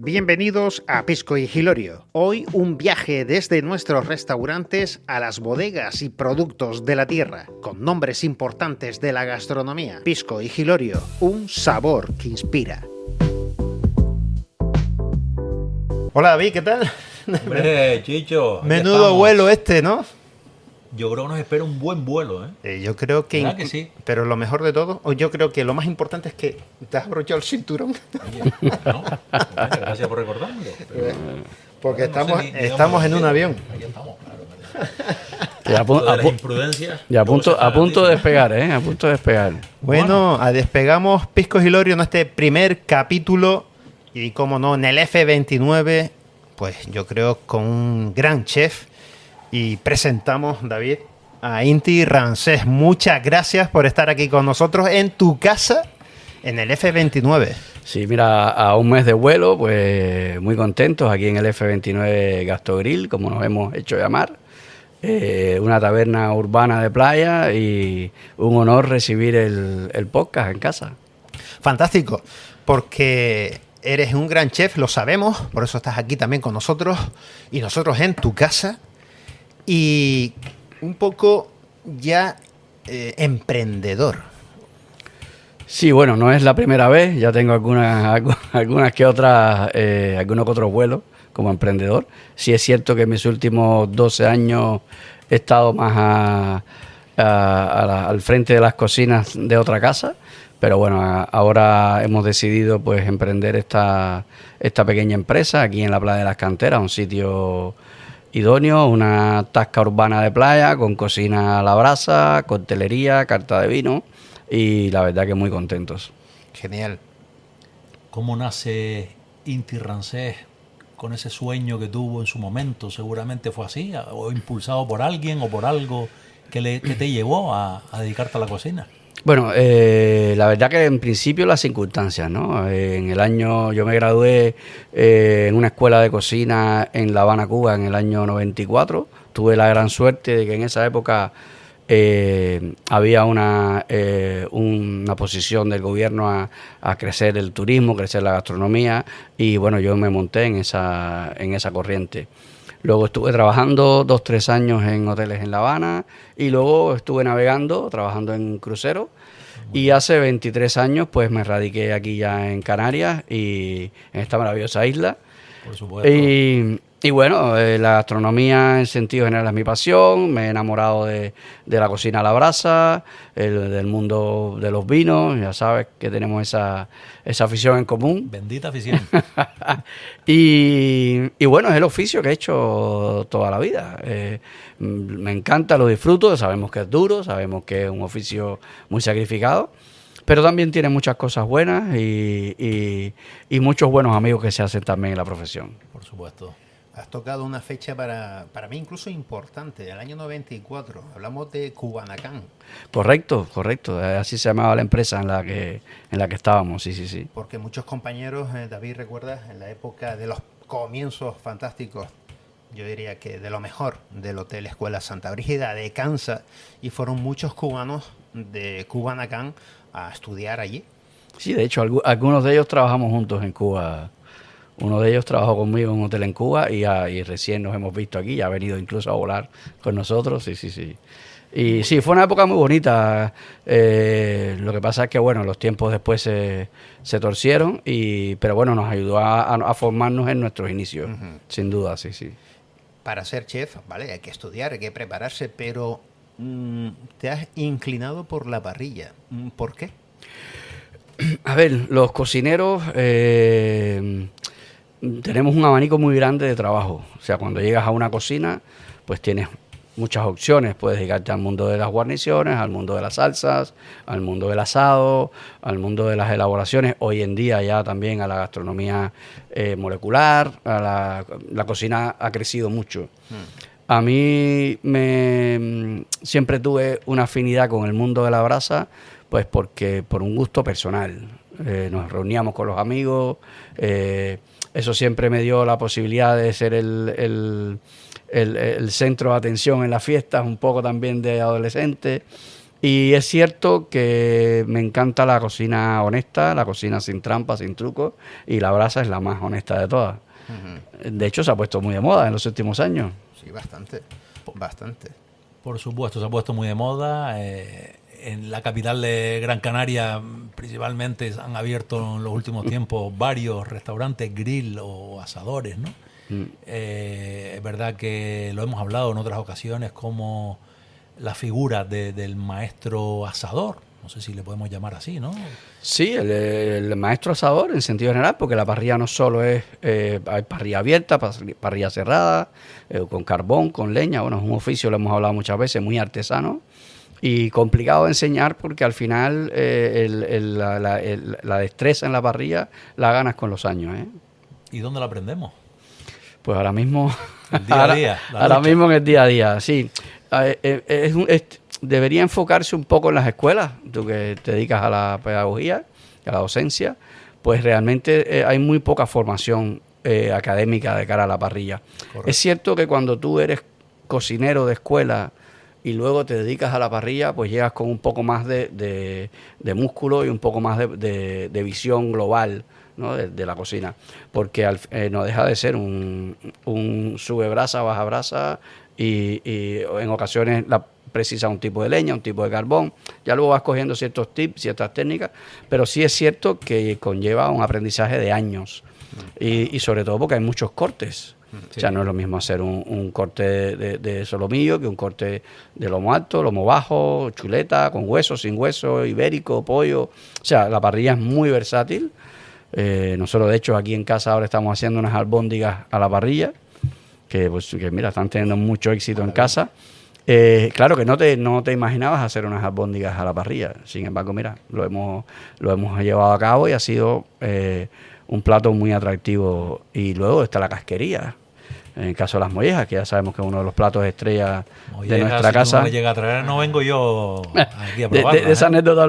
Bienvenidos a Pisco y Hilorio. Hoy un viaje desde nuestros restaurantes a las bodegas y productos de la tierra, con nombres importantes de la gastronomía. Pisco y Hilorio, un sabor que inspira. Hola David, ¿qué tal? Hombre, Chicho. Menudo vuelo este, ¿no? Yo creo que nos espera un buen vuelo, ¿eh? Yo creo que... ¿Verdad que sí? Pero lo mejor de todo, o yo creo que lo más importante es que te has abrochado el cinturón. Oye, no, gracias por recordármelo. Porque no sé estamos en un avión. Ahí estamos, claro. Y Las imprudencias. a punto de despegar, ¿eh? A punto de despegar. Bueno, despegamos Pisco y Hilorio en este primer capítulo. Y como no, en el F29, pues yo creo con un gran chef. Y presentamos, David, a Inti Rancés. Muchas gracias por estar aquí con nosotros en tu casa, en el F29. Sí, mira, a un mes de vuelo, pues muy contentos aquí en el F29 Gastrogrill, como nos hemos hecho llamar. Una taberna urbana de playa y un honor recibir el podcast en casa. Fantástico, porque eres un gran chef, lo sabemos, por eso estás aquí también con nosotros y nosotros en tu casa. Y un poco ya emprendedor. Sí, bueno, no es la primera vez, ya tengo algunos que otros vuelos como emprendedor. Sí es cierto que en mis últimos 12 años he estado más al frente de las cocinas de otra casa, pero bueno, ahora hemos decidido pues emprender esta pequeña empresa aquí en la Playa de las Canteras, un sitio idóneo, una tasca urbana de playa con cocina a la brasa, coctelería, carta de vino y la verdad que muy contentos. Genial. ¿Cómo nace Inti Rancés con ese sueño que tuvo en su momento? Seguramente fue así, o impulsado por alguien o por algo que te llevó a dedicarte a la cocina. Bueno, la verdad que en principio las circunstancias, ¿no? Yo me gradué en una escuela de cocina en La Habana, Cuba, en el año 94. Tuve la gran suerte de que en esa época había una posición del gobierno a crecer el turismo, crecer la gastronomía y bueno, yo me monté en esa corriente. Luego estuve trabajando 2-3 años en hoteles en La Habana y luego estuve navegando, trabajando en cruceros. Y hace 23 años pues me radiqué aquí ya en Canarias y en esta maravillosa isla. Por supuesto. Y bueno, la gastronomía en sentido general es mi pasión. Me he enamorado de la cocina a la brasa, del mundo de los vinos. Ya sabes que tenemos esa afición en común. Bendita afición. Y bueno, es el oficio que he hecho toda la vida. Me encanta, lo disfruto. Sabemos que es duro, sabemos que es un oficio muy sacrificado. Pero también tiene muchas cosas buenas y muchos buenos amigos que se hacen también en la profesión. Por supuesto. Has tocado una fecha para mí incluso importante, el año 94. Hablamos de Cubanacán. Correcto. Así se llamaba la empresa en la que estábamos, sí. Porque muchos compañeros, David, recuerdas, en la época de los comienzos fantásticos, yo diría que de lo mejor del Hotel Escuela Santa Brígida de Kansas, y fueron muchos cubanos de Cubanacán a estudiar allí. Sí, de hecho, algunos de ellos trabajamos juntos en Cuba. Uno de ellos trabajó conmigo en un hotel en Cuba y recién nos hemos visto aquí. Ha venido incluso a volar con nosotros. Sí. Y sí, fue una época muy bonita. Lo que pasa es que, bueno, los tiempos después se torcieron, pero bueno, nos ayudó a formarnos en nuestros inicios, sin duda, sí. Para ser chef, ¿vale? Hay que estudiar, hay que prepararse, pero te has inclinado por la parrilla. ¿Por qué? A ver, los cocineros tenemos un abanico muy grande de trabajo. O sea, cuando llegas a una cocina, pues tienes muchas opciones. Puedes dedicarte al mundo de las guarniciones, al mundo de las salsas, al mundo del asado, al mundo de las elaboraciones. Hoy en día ya también a la gastronomía molecular. La cocina ha crecido mucho. A mí siempre tuve una afinidad con el mundo de la brasa, pues porque por un gusto personal. Nos reuníamos con los amigos. Eso siempre me dio la posibilidad de ser el centro de atención en las fiestas, un poco también de adolescente. Y es cierto que me encanta la cocina honesta, la cocina sin trampas, sin trucos, y la brasa es la más honesta de todas. De hecho, se ha puesto muy de moda en los últimos años. Sí, bastante, bastante. Por supuesto, se ha puesto muy de moda. En la capital de Gran Canaria, principalmente, han abierto en los últimos tiempos varios restaurantes grill o asadores, ¿no? Es verdad que lo hemos hablado en otras ocasiones como la figura del maestro asador, no sé si le podemos llamar así, ¿no? Sí, el maestro asador en sentido general, porque la parrilla no solo es, hay parrilla abierta, parrilla cerrada, con carbón, con leña. Bueno, es un oficio, lo hemos hablado muchas veces, muy artesano y complicado de enseñar, porque al final la destreza en la parrilla la ganas con los años, ¿eh? ¿Y dónde la aprendemos? Pues ahora mismo, El día a día, ahora mismo en el día a día, sí. Debería enfocarse un poco en las escuelas, tú que te dedicas a la pedagogía, a la docencia, pues realmente hay muy poca formación académica de cara a la parrilla. Correcto. Es cierto que cuando tú eres cocinero de escuela y luego te dedicas a la parrilla, pues llegas con un poco más de músculo y un poco más de visión global, ¿no? de la cocina, porque no deja de ser un sube brasa, baja brasa y en ocasiones precisa un tipo de leña, un tipo de carbón. Ya luego vas cogiendo ciertos tips, ciertas técnicas, pero sí es cierto que conlleva un aprendizaje de años y sobre todo porque hay muchos cortes. Sí. O sea, no es lo mismo hacer un corte de solomillo que un corte de lomo alto, lomo bajo, chuleta, con hueso, sin hueso, ibérico, pollo. O sea, la parrilla es muy versátil. Nosotros, de hecho, aquí en casa ahora estamos haciendo unas albóndigas a la parrilla, que mira, están teniendo mucho éxito en casa. Claro que no te imaginabas hacer unas albóndigas a la parrilla. Sin embargo, mira, lo hemos llevado a cabo y ha sido un plato muy atractivo. Y luego está la casquería. En el caso de las mollejas, que ya sabemos que es uno de los platos estrella de nuestra casa. Si no llega a traer, no vengo yo aquí a probarla. De esa anécdota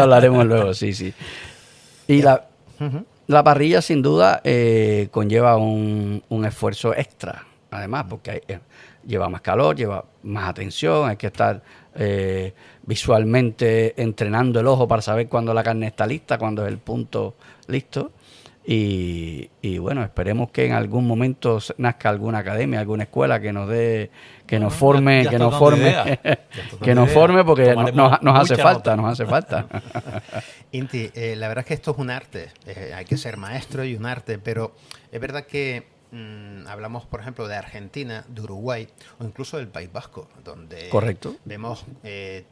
hablaremos luego, sí. Y la parrilla, sin duda, conlleva un esfuerzo extra, además, porque lleva más calor, lleva más atención, hay que estar visualmente entrenando el ojo para saber cuándo la carne está lista, cuándo es el punto listo. Y bueno, esperemos que en algún momento nazca alguna academia, alguna escuela que nos dé, que nos forme, que nos forme, porque nos hace falta. Inti, la verdad es que esto es un arte, hay que ser maestro y un arte, pero es verdad que hablamos, por ejemplo, de Argentina, de Uruguay o incluso del País Vasco, donde Correcto. Vemos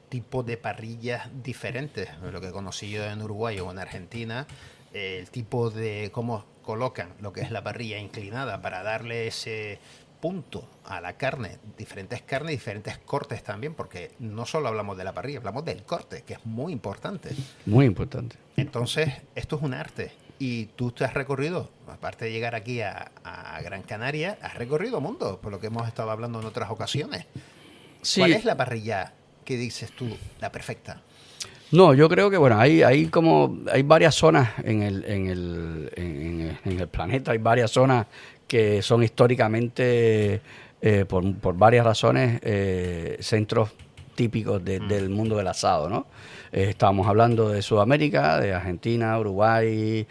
tipos de parrillas diferentes. Lo que conocí yo en Uruguay o en Argentina, el tipo de cómo colocan lo que es la parrilla inclinada para darle ese punto a la carne, diferentes carnes, diferentes cortes también, porque no solo hablamos de la parrilla, hablamos del corte, que es muy importante. Muy importante. Entonces, esto es un arte. Y tú te has recorrido, aparte de llegar aquí a Gran Canaria, has recorrido mundo, por lo que hemos estado hablando en otras ocasiones. Sí. ¿Cuál es la parrilla que dices tú, la perfecta? No, yo creo que bueno, hay varias zonas en el planeta, hay varias zonas que son históricamente, por varias razones, centros típicos del mundo del asado, ¿no? Estábamos hablando de Sudamérica, de Argentina, Uruguay,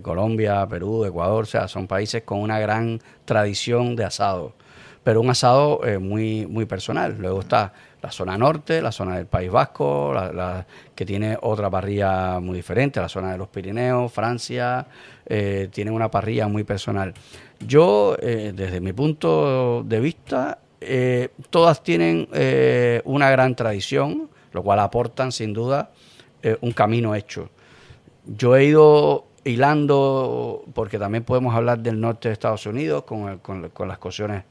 Colombia, Perú, Ecuador, o sea, son países con una gran tradición de asado, pero un asado muy, muy personal. Luego está la zona norte, la zona del País Vasco, que tiene otra parrilla muy diferente, la zona de los Pirineos, Francia, tiene una parrilla muy personal. Yo, desde mi punto de vista, todas tienen una gran tradición, lo cual aportan sin duda un camino hecho. Yo he ido hilando, porque también podemos hablar del norte de Estados Unidos, con las cocciones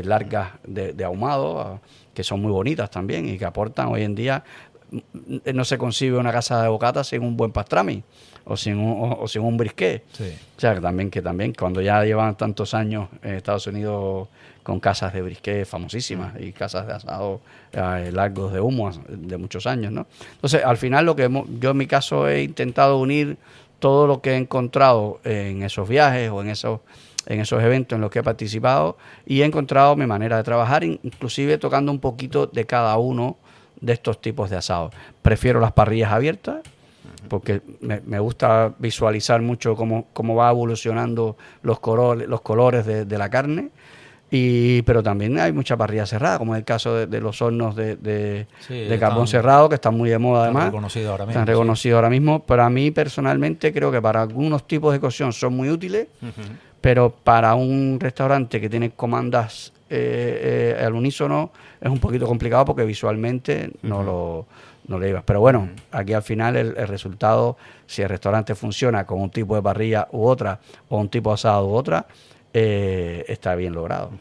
largas de ahumado, que son muy bonitas también y que aportan hoy en día. No se concibe una casa de bocata sin un buen pastrami o sin un brisquet. Sí. O sea, que también cuando ya llevan tantos años en Estados Unidos con casas de brisquet famosísimas y casas de asado largos de humo de muchos años, ¿no? Entonces, al final yo en mi caso he intentado unir todo lo que he encontrado en esos viajes o en esos eventos en los que he participado, y he encontrado mi manera de trabajar, inclusive tocando un poquito de cada uno de estos tipos de asados. Prefiero las parrillas abiertas porque me gusta visualizar mucho cómo va evolucionando los colores de la carne. Pero también hay mucha parrilla cerrada, como es el caso de los hornos de carbón cerrado, que están muy de moda además. Están reconocidos ahora mismo. Pero a mí personalmente creo que para algunos tipos de cocción son muy útiles, pero para un restaurante que tiene comandas al unísono es un poquito complicado porque visualmente no le ibas. Pero bueno, aquí al final el resultado, si el restaurante funciona con un tipo de parrilla u otra, o un tipo de asado u otra, está bien logrado.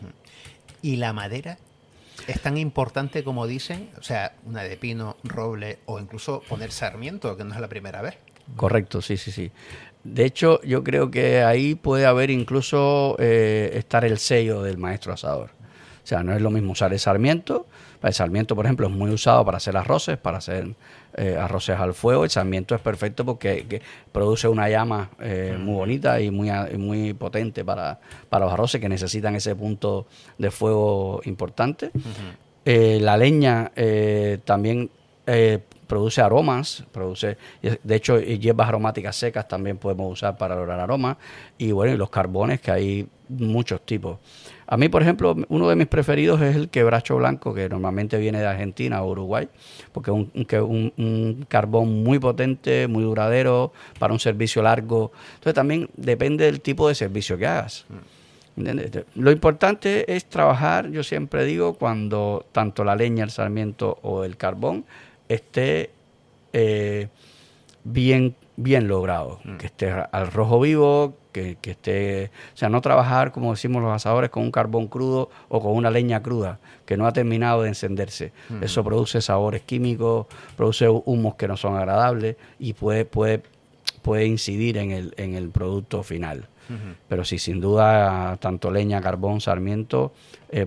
¿Y la madera es tan importante como dicen? O sea, una de pino, roble o incluso poner sarmiento, que no es la primera vez. Correcto, sí. De hecho, yo creo que ahí puede haber incluso estar el sello del maestro asador. O sea, no es lo mismo usar el sarmiento. El sarmiento, por ejemplo, es muy usado para hacer arroces, arroces al fuego. El sarmiento es perfecto porque produce una llama muy bonita y muy potente para los arroces que necesitan ese punto de fuego importante. La leña también produce aromas, de hecho, hierbas aromáticas secas también podemos usar para lograr aromas. Y bueno, y los carbones, que hay muchos tipos. A mí, por ejemplo, uno de mis preferidos es el quebracho blanco, que normalmente viene de Argentina o Uruguay, porque es un carbón muy potente, muy duradero, para un servicio largo. Entonces también depende del tipo de servicio que hagas. ¿Entiendes? Lo importante es trabajar, yo siempre digo, cuando tanto la leña, el sarmiento o el carbón esté bien logrado, que esté al rojo vivo, que esté, o sea, no trabajar, como decimos los asadores, con un carbón crudo o con una leña cruda que no ha terminado de encenderse. Eso produce sabores químicos, produce humos que no son agradables y puede incidir en el producto final. Pero sí, sin duda, tanto leña, carbón, sarmiento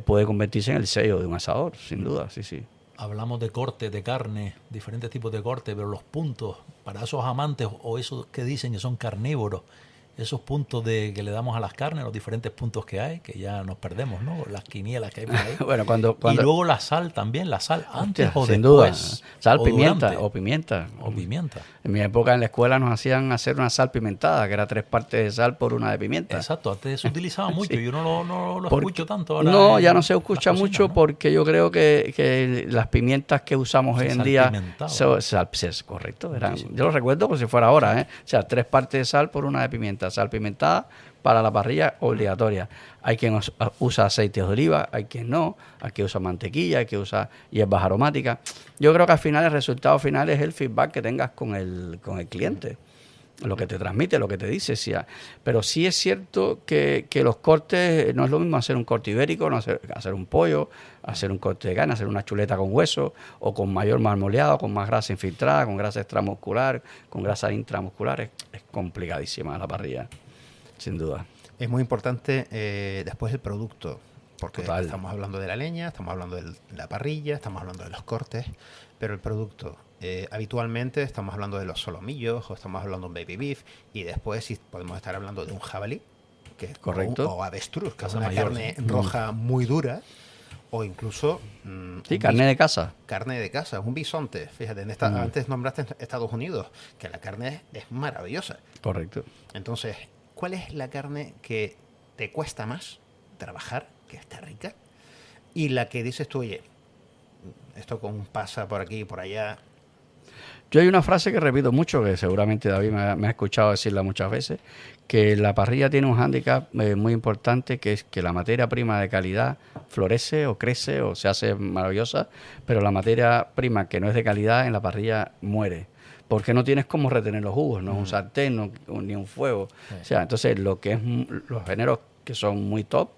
puede convertirse en el sello de un asador, sin duda, sí. Hablamos de cortes de carne, diferentes tipos de cortes, pero los puntos para esos amantes o esos que dicen que son carnívoros, esos puntos que le damos a las carnes, los diferentes puntos que hay, que ya nos perdemos, ¿no? Las quinielas que hay por ahí. Bueno, cuando... Y luego la sal también, la sal antes o sin después. Duda. Sal, o pimienta durante. o pimienta. O pimienta. En mi época en la escuela nos hacían hacer una sal pimentada, que era 3 partes de sal por una de pimienta. Exacto, antes se utilizaba mucho, Sí. yo no lo escucho tanto ahora. No, ya no se escucha cocinas, mucho, ¿no? porque yo creo que las pimientas que usamos hoy en día... Es correcto. Yo lo recuerdo como si fuera ahora, ¿eh? O sea, 3 partes de sal por una de pimienta. Sal pimentada para la parrilla obligatoria. Hay quien usa aceites de oliva, hay quien no, hay quien usa mantequilla, hay quien usa hierbas aromáticas. Yo creo que al final el resultado final es el feedback que tengas con el cliente, lo que te transmite, lo que te dice. Pero sí es cierto que los cortes, no es lo mismo hacer un corte ibérico, no hacer un pollo, hacer un corte de carne, hacer una chuleta con hueso o con mayor marmoleado, con más grasa infiltrada, con grasa extramuscular, con grasa intramuscular. Es complicadísima la parrilla. Sin duda. Es muy importante después el producto, porque Total. Estamos hablando de la leña, estamos hablando de la parrilla, estamos hablando de los cortes, pero el producto, habitualmente estamos hablando de los solomillos o estamos hablando de un baby beef, y después sí podemos estar hablando de un jabalí, que es correcto, o avestruz, que es una mayor, carne ¿sí? roja muy dura, o incluso sí, carne de casa. Carne de casa, un bisonte. Fíjate, antes nombraste Estados Unidos, que la carne es maravillosa. Correcto. Entonces, ¿cuál es la carne que te cuesta más trabajar, que está rica, y la que dices tú, oye, esto con pasa por aquí y por allá? Yo hay una frase que repito mucho, que seguramente David me ha escuchado decirla muchas veces, que la parrilla tiene un hándicap muy importante, que es que la materia prima de calidad florece o crece o se hace maravillosa, pero la materia prima que no es de calidad en la parrilla muere, porque no tienes cómo retener los jugos, no es un sartén ni un fuego. Sí. O sea, entonces los géneros que son muy top,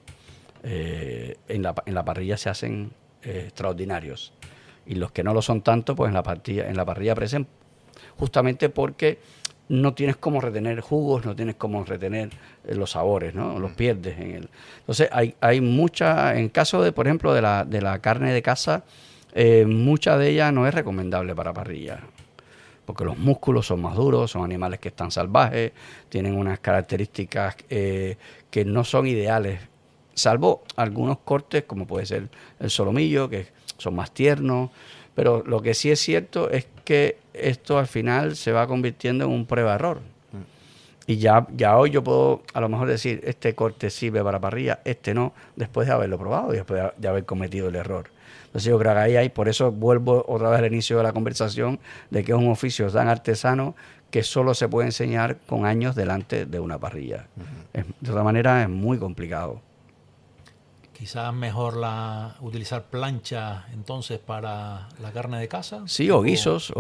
en la parrilla se hacen extraordinarios. Y los que no lo son tanto, pues en la parrilla aparecen justamente porque no tienes cómo retener jugos, no tienes cómo retener los sabores, ¿no? Los pierdes Entonces hay mucha, en caso de, por ejemplo, de la carne de casa, mucha de ella no es recomendable para parrilla, porque los músculos son más duros, son animales que están salvajes, tienen unas características que no son ideales, salvo algunos cortes como puede ser el solomillo, que son más tiernos, Pero lo que sí es cierto es que esto al final se va convirtiendo en un prueba-error. Y ya hoy yo puedo a lo mejor decir, este corte sirve para parrilla, este no, después de haberlo probado y después de haber cometido el error. Entonces yo creo que ahí hay, por eso vuelvo otra vez al inicio de la conversación, de que es un oficio tan artesano que solo se puede enseñar con años delante de una parrilla. De otra manera es muy complicado. Quizás mejor utilizar plancha entonces para la carne de caza. Sí, o guisos,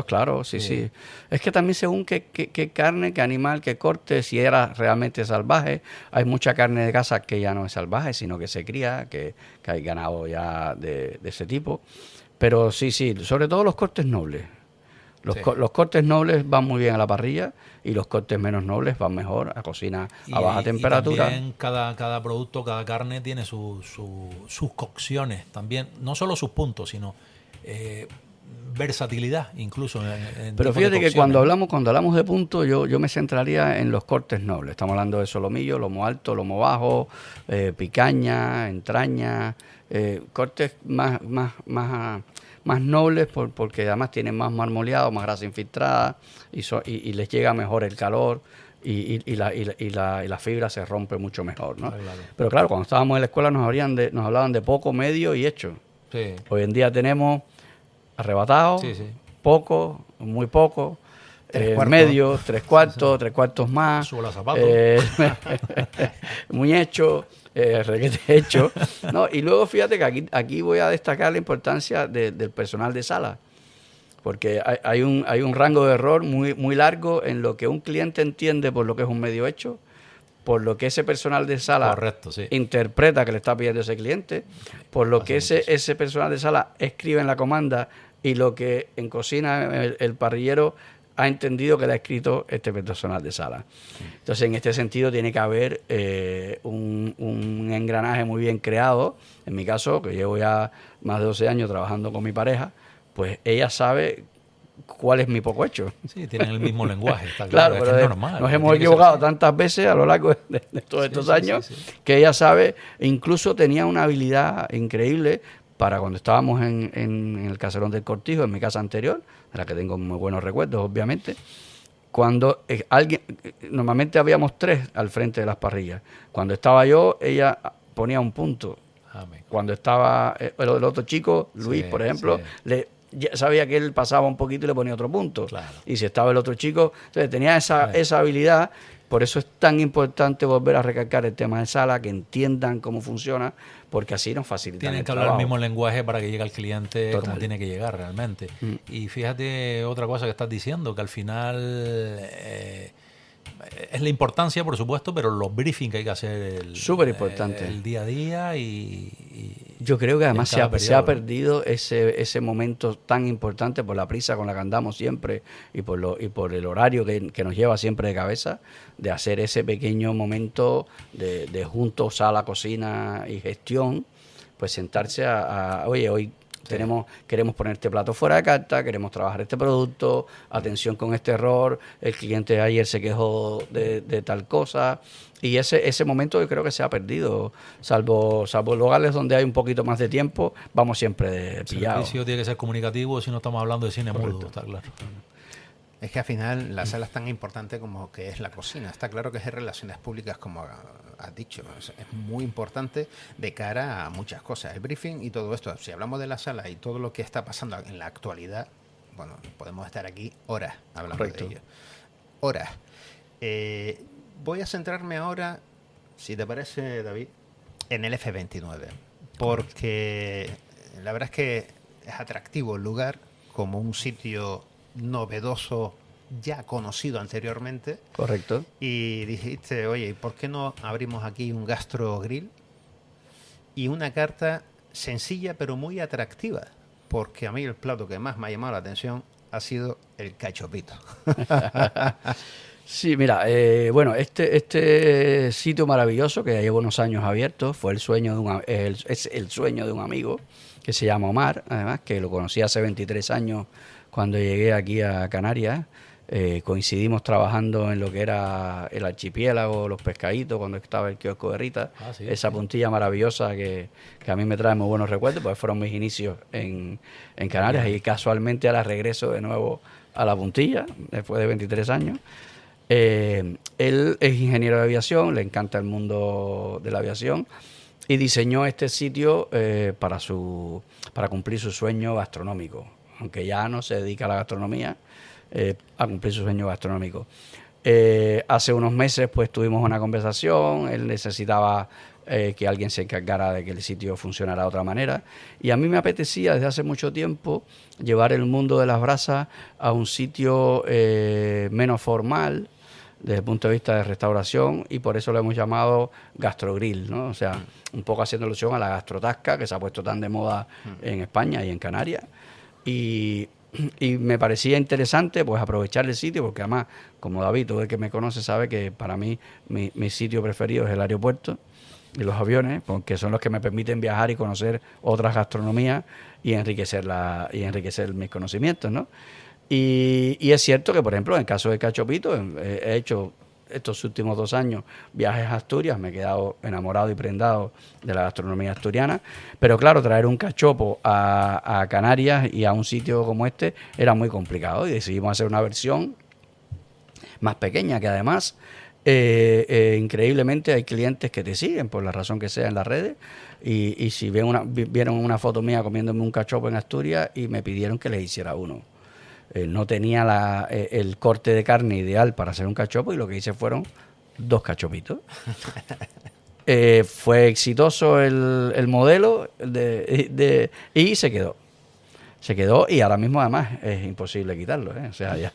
claro, sí. Es que también según qué carne, qué animal, qué corte, si era realmente salvaje. Hay mucha carne de caza que ya no es salvaje, sino que se cría, que hay ganado ya de ese tipo. Pero sí, sobre todo los cortes nobles. Los cortes nobles van muy bien a la parrilla y los cortes menos nobles van mejor a cocina a baja temperatura. Y también cada producto, cada carne tiene sus cocciones también, no solo sus puntos, sino versatilidad incluso. Pero fíjate que cuando hablamos de puntos, yo me centraría en los cortes nobles. Estamos hablando de solomillo, lomo alto, lomo bajo, picaña, entraña, cortes más nobles porque además tienen más marmoleado, más grasa infiltrada y les llega mejor el calor y la fibra se rompe mucho mejor, ¿no? Claro. Pero claro, cuando estábamos en la escuela nos hablaban de poco, medio y hecho. Sí. Hoy en día tenemos arrebatado, poco, muy poco, medio, 3/4, 3/4 más, subo los zapatos, muy hecho, requete hecho, ¿no? Y luego fíjate que aquí voy a destacar la importancia del personal de sala, porque hay un rango de error muy largo en lo que un cliente entiende por lo que es un medio hecho, por lo que ese personal de sala interpreta que le está pidiendo ese cliente, por lo que ese personal de sala escribe en la comanda y lo que en cocina el parrillero ha entendido que le ha escrito este personal de sala. Entonces, en este sentido, tiene que haber un engranaje muy bien creado. En mi caso, que llevo ya más de 12 años trabajando con mi pareja, pues ella sabe cuál es mi poco hecho. Sí, tienen el mismo lenguaje, está claro, pero es normal. Nos hemos equivocado tantas veces a lo largo de todos estos años que ella sabe, incluso tenía una habilidad increíble para cuando estábamos en el caserón del Cortijo, en mi casa anterior, de la que tengo muy buenos recuerdos, obviamente, cuando normalmente habíamos 3 al frente de las parrillas. Cuando estaba yo, ella ponía un punto. Cuando estaba el otro chico, Luis, por ejemplo, ya sabía que él pasaba un poquito y le ponía otro punto. Claro. Y si estaba el otro chico, entonces tenía esa habilidad. Por eso es tan importante volver a recalcar el tema de sala, que entiendan cómo funciona, porque así nos facilita. Tienen que hablar el mismo lenguaje para que llegue al cliente como tiene que llegar realmente. Y fíjate otra cosa que estás diciendo, que al final es la importancia, por supuesto, pero los briefings que hay que hacer súper importante el día a día y yo creo que además se ha perdido ese momento tan importante por la prisa con la que andamos siempre y por el horario que nos lleva siempre de cabeza, de hacer ese pequeño momento de juntos, sala, cocina y gestión, pues sentarse oye, hoy queremos poner este plato fuera de carta, queremos trabajar este producto, atención con este error, el cliente ayer se quejó de tal cosa, y ese momento yo creo que se ha perdido, salvo lugares donde hay un poquito más de tiempo, vamos siempre pillados. El servicio tiene que ser comunicativo si no estamos hablando de cine mudo, está claro. Es que al final la sala es tan importante como que es la cocina. Está claro que es relaciones públicas, como has dicho. Es muy importante de cara a muchas cosas. El briefing y todo esto. Si hablamos de la sala y todo lo que está pasando en la actualidad, bueno, podemos estar aquí horas hablando de ello. Horas. Voy a centrarme ahora, si te parece, David, en el F29. Porque la verdad es que es atractivo el lugar como un sitio novedoso, ya conocido anteriormente. Correcto. Y dijiste, oye, ¿por qué no abrimos aquí un gastro grill? Y una carta sencilla pero muy atractiva, porque a mí el plato que más me ha llamado la atención ha sido el cachopito. Sí, mira, bueno, este sitio maravilloso que ya llevo unos años abierto fue es el sueño de un amigo que se llama Omar, además, que lo conocí hace 23 años cuando llegué aquí a Canarias, Coincidimos trabajando en lo que era el archipiélago, los pescaditos, cuando estaba el kiosco de Rita. Sí, esa puntilla maravillosa que a mí me trae muy buenos recuerdos, porque fueron mis inicios en Canarias, y casualmente ahora regreso de nuevo a la puntilla, después de 23 años. Él es ingeniero de aviación, le encanta el mundo de la aviación, y diseñó este sitio para cumplir su sueño gastronómico, aunque ya no se dedica a la gastronomía, a cumplir su sueño gastronómico. Hace unos meses pues tuvimos una conversación, él necesitaba que alguien se encargara de que el sitio funcionara de otra manera, y a mí me apetecía desde hace mucho tiempo llevar el mundo de las brasas a un sitio menos formal desde el punto de vista de restauración, y por eso lo hemos llamado Gastrogrill, ¿no? O sea, un poco haciendo alusión a la gastrotasca que se ha puesto tan de moda en España y en Canarias, y me parecía interesante pues aprovechar el sitio, porque además, como David, todo el que me conoce sabe que para mí mi sitio preferido es el aeropuerto y los aviones, porque son los que me permiten viajar y conocer otras gastronomías y enriquecer mis conocimientos, ¿no? Y es cierto que, por ejemplo, en el caso de Cachopito, he hecho estos últimos 2 años viajes a Asturias, me he quedado enamorado y prendado de la gastronomía asturiana, pero claro, traer un cachopo a Canarias y a un sitio como este era muy complicado, y decidimos hacer una versión más pequeña, que además increíblemente hay clientes que te siguen por la razón que sea en las redes, y si vieron una foto mía comiéndome un cachopo en Asturias y me pidieron que les hiciera uno. No tenía el corte de carne ideal para hacer un cachopo, y lo que hice fueron 2 cachopitos. Fue exitoso el modelo y se quedó. Se quedó, y ahora mismo además es imposible quitarlo, ¿eh? O sea, ya.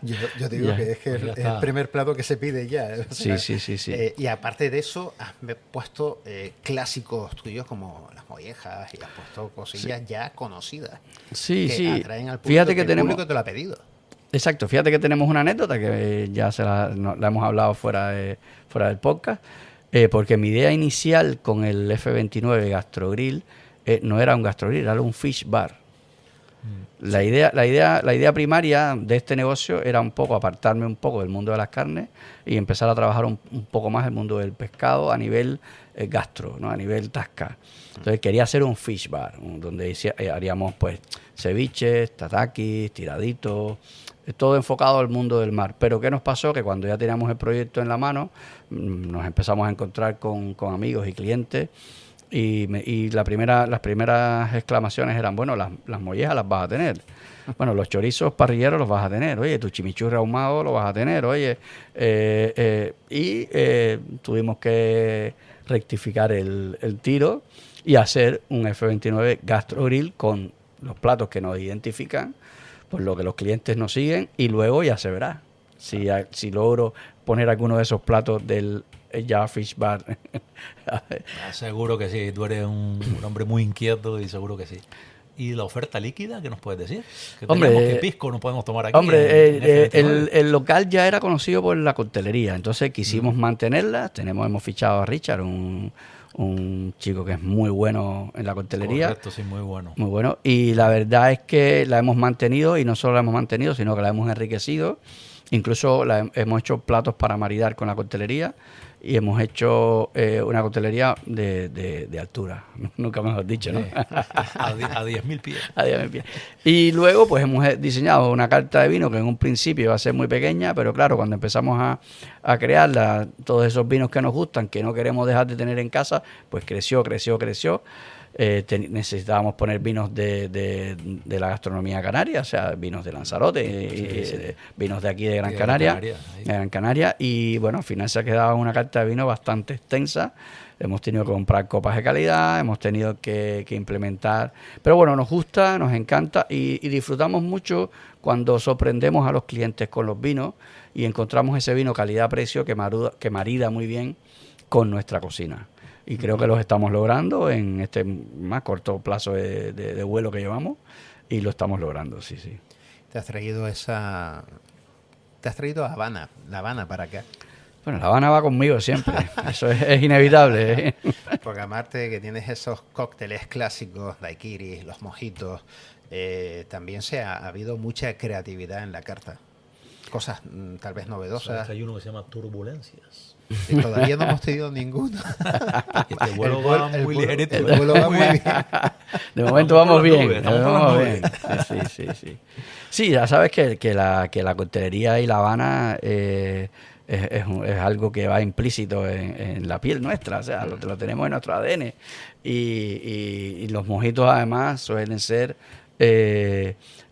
Yo te digo que es que es el primer plato que se pide ya. O sea, sí. Y aparte de eso, has puesto clásicos tuyos como las mollejas, y has puesto cosillas ya conocidas. Que atraen al público. Fíjate que el tenemos... público te lo ha pedido. Exacto, fíjate que tenemos una anécdota que ya la hemos hablado fuera del podcast, porque mi idea inicial con el F29 Gastrogrill no era un gastrogrill, era un fish bar. La idea primaria de este negocio era un poco apartarme un poco del mundo de las carnes y empezar a trabajar un poco más el mundo del pescado a nivel gastro, ¿no? A nivel tasca. Entonces quería hacer un fish bar, donde haríamos pues ceviches, tatakis, tiraditos, todo enfocado al mundo del mar. Pero ¿qué nos pasó? Que cuando ya teníamos el proyecto en la mano, nos empezamos a encontrar con amigos y clientes, y las primeras exclamaciones eran, bueno, las mollejas las vas a tener, bueno, los chorizos parrilleros los vas a tener, oye, tu chimichurri ahumado lo vas a tener, oye, tuvimos que rectificar el tiro y hacer un F29 Gastrogrill con los platos que nos identifican, por lo que los clientes nos siguen, y luego ya se verá si logro poner alguno de esos platos del Java Fish Bar. Seguro que sí, tú eres un hombre muy inquieto y seguro que sí. ¿Y la oferta líquida qué nos puedes decir? ¿Qué pisco nos podemos tomar aquí? El local ya era conocido por la coctelería, entonces quisimos mantenerla. Hemos fichado a Richard, un chico que es muy bueno en la coctelería. Correcto, sí, muy bueno. Muy bueno. Y la verdad es que la hemos mantenido, y no solo la hemos mantenido, sino que la hemos enriquecido. Incluso hemos hecho platos para maridar con la coctelería, y hemos hecho una coctelería de altura, nunca mejor dicho, ¿no? A 10.000 pies. A 10.000 pies. Y luego pues hemos diseñado una carta de vino que en un principio iba a ser muy pequeña, pero claro, cuando empezamos a crearla, todos esos vinos que nos gustan, que no queremos dejar de tener en casa, pues creció. Necesitábamos poner vinos de la gastronomía canaria, o sea, vinos de Lanzarote, vinos de aquí de Gran Canaria, y bueno, al final se ha quedado una carta de vino bastante extensa. Hemos tenido que comprar copas de calidad, hemos tenido que implementar, pero bueno, nos gusta, nos encanta, y disfrutamos mucho cuando sorprendemos a los clientes con los vinos y encontramos ese vino calidad-precio que marida muy bien con nuestra cocina. Y creo que los estamos logrando en este más corto plazo de vuelo que llevamos, y lo estamos logrando, sí. Te has traído a Habana, La Habana para acá. Bueno, La Habana va conmigo siempre, eso es inevitable. Porque aparte que tienes esos cócteles clásicos, daiquiris, los mojitos, también ha habido mucha creatividad en la carta. Cosas tal vez novedosas. Hay uno que se llama Turbulencias. Y todavía no hemos tenido ninguno. Este vuelo va muy ligerito. El vuelo va muy bien. De momento vamos bien. Estamos por las nubes. Sí. Sí, ya sabes que la coctelería y La Habana es algo que va implícito en la piel nuestra, o sea, lo tenemos en nuestro ADN. Y los mojitos además suelen ser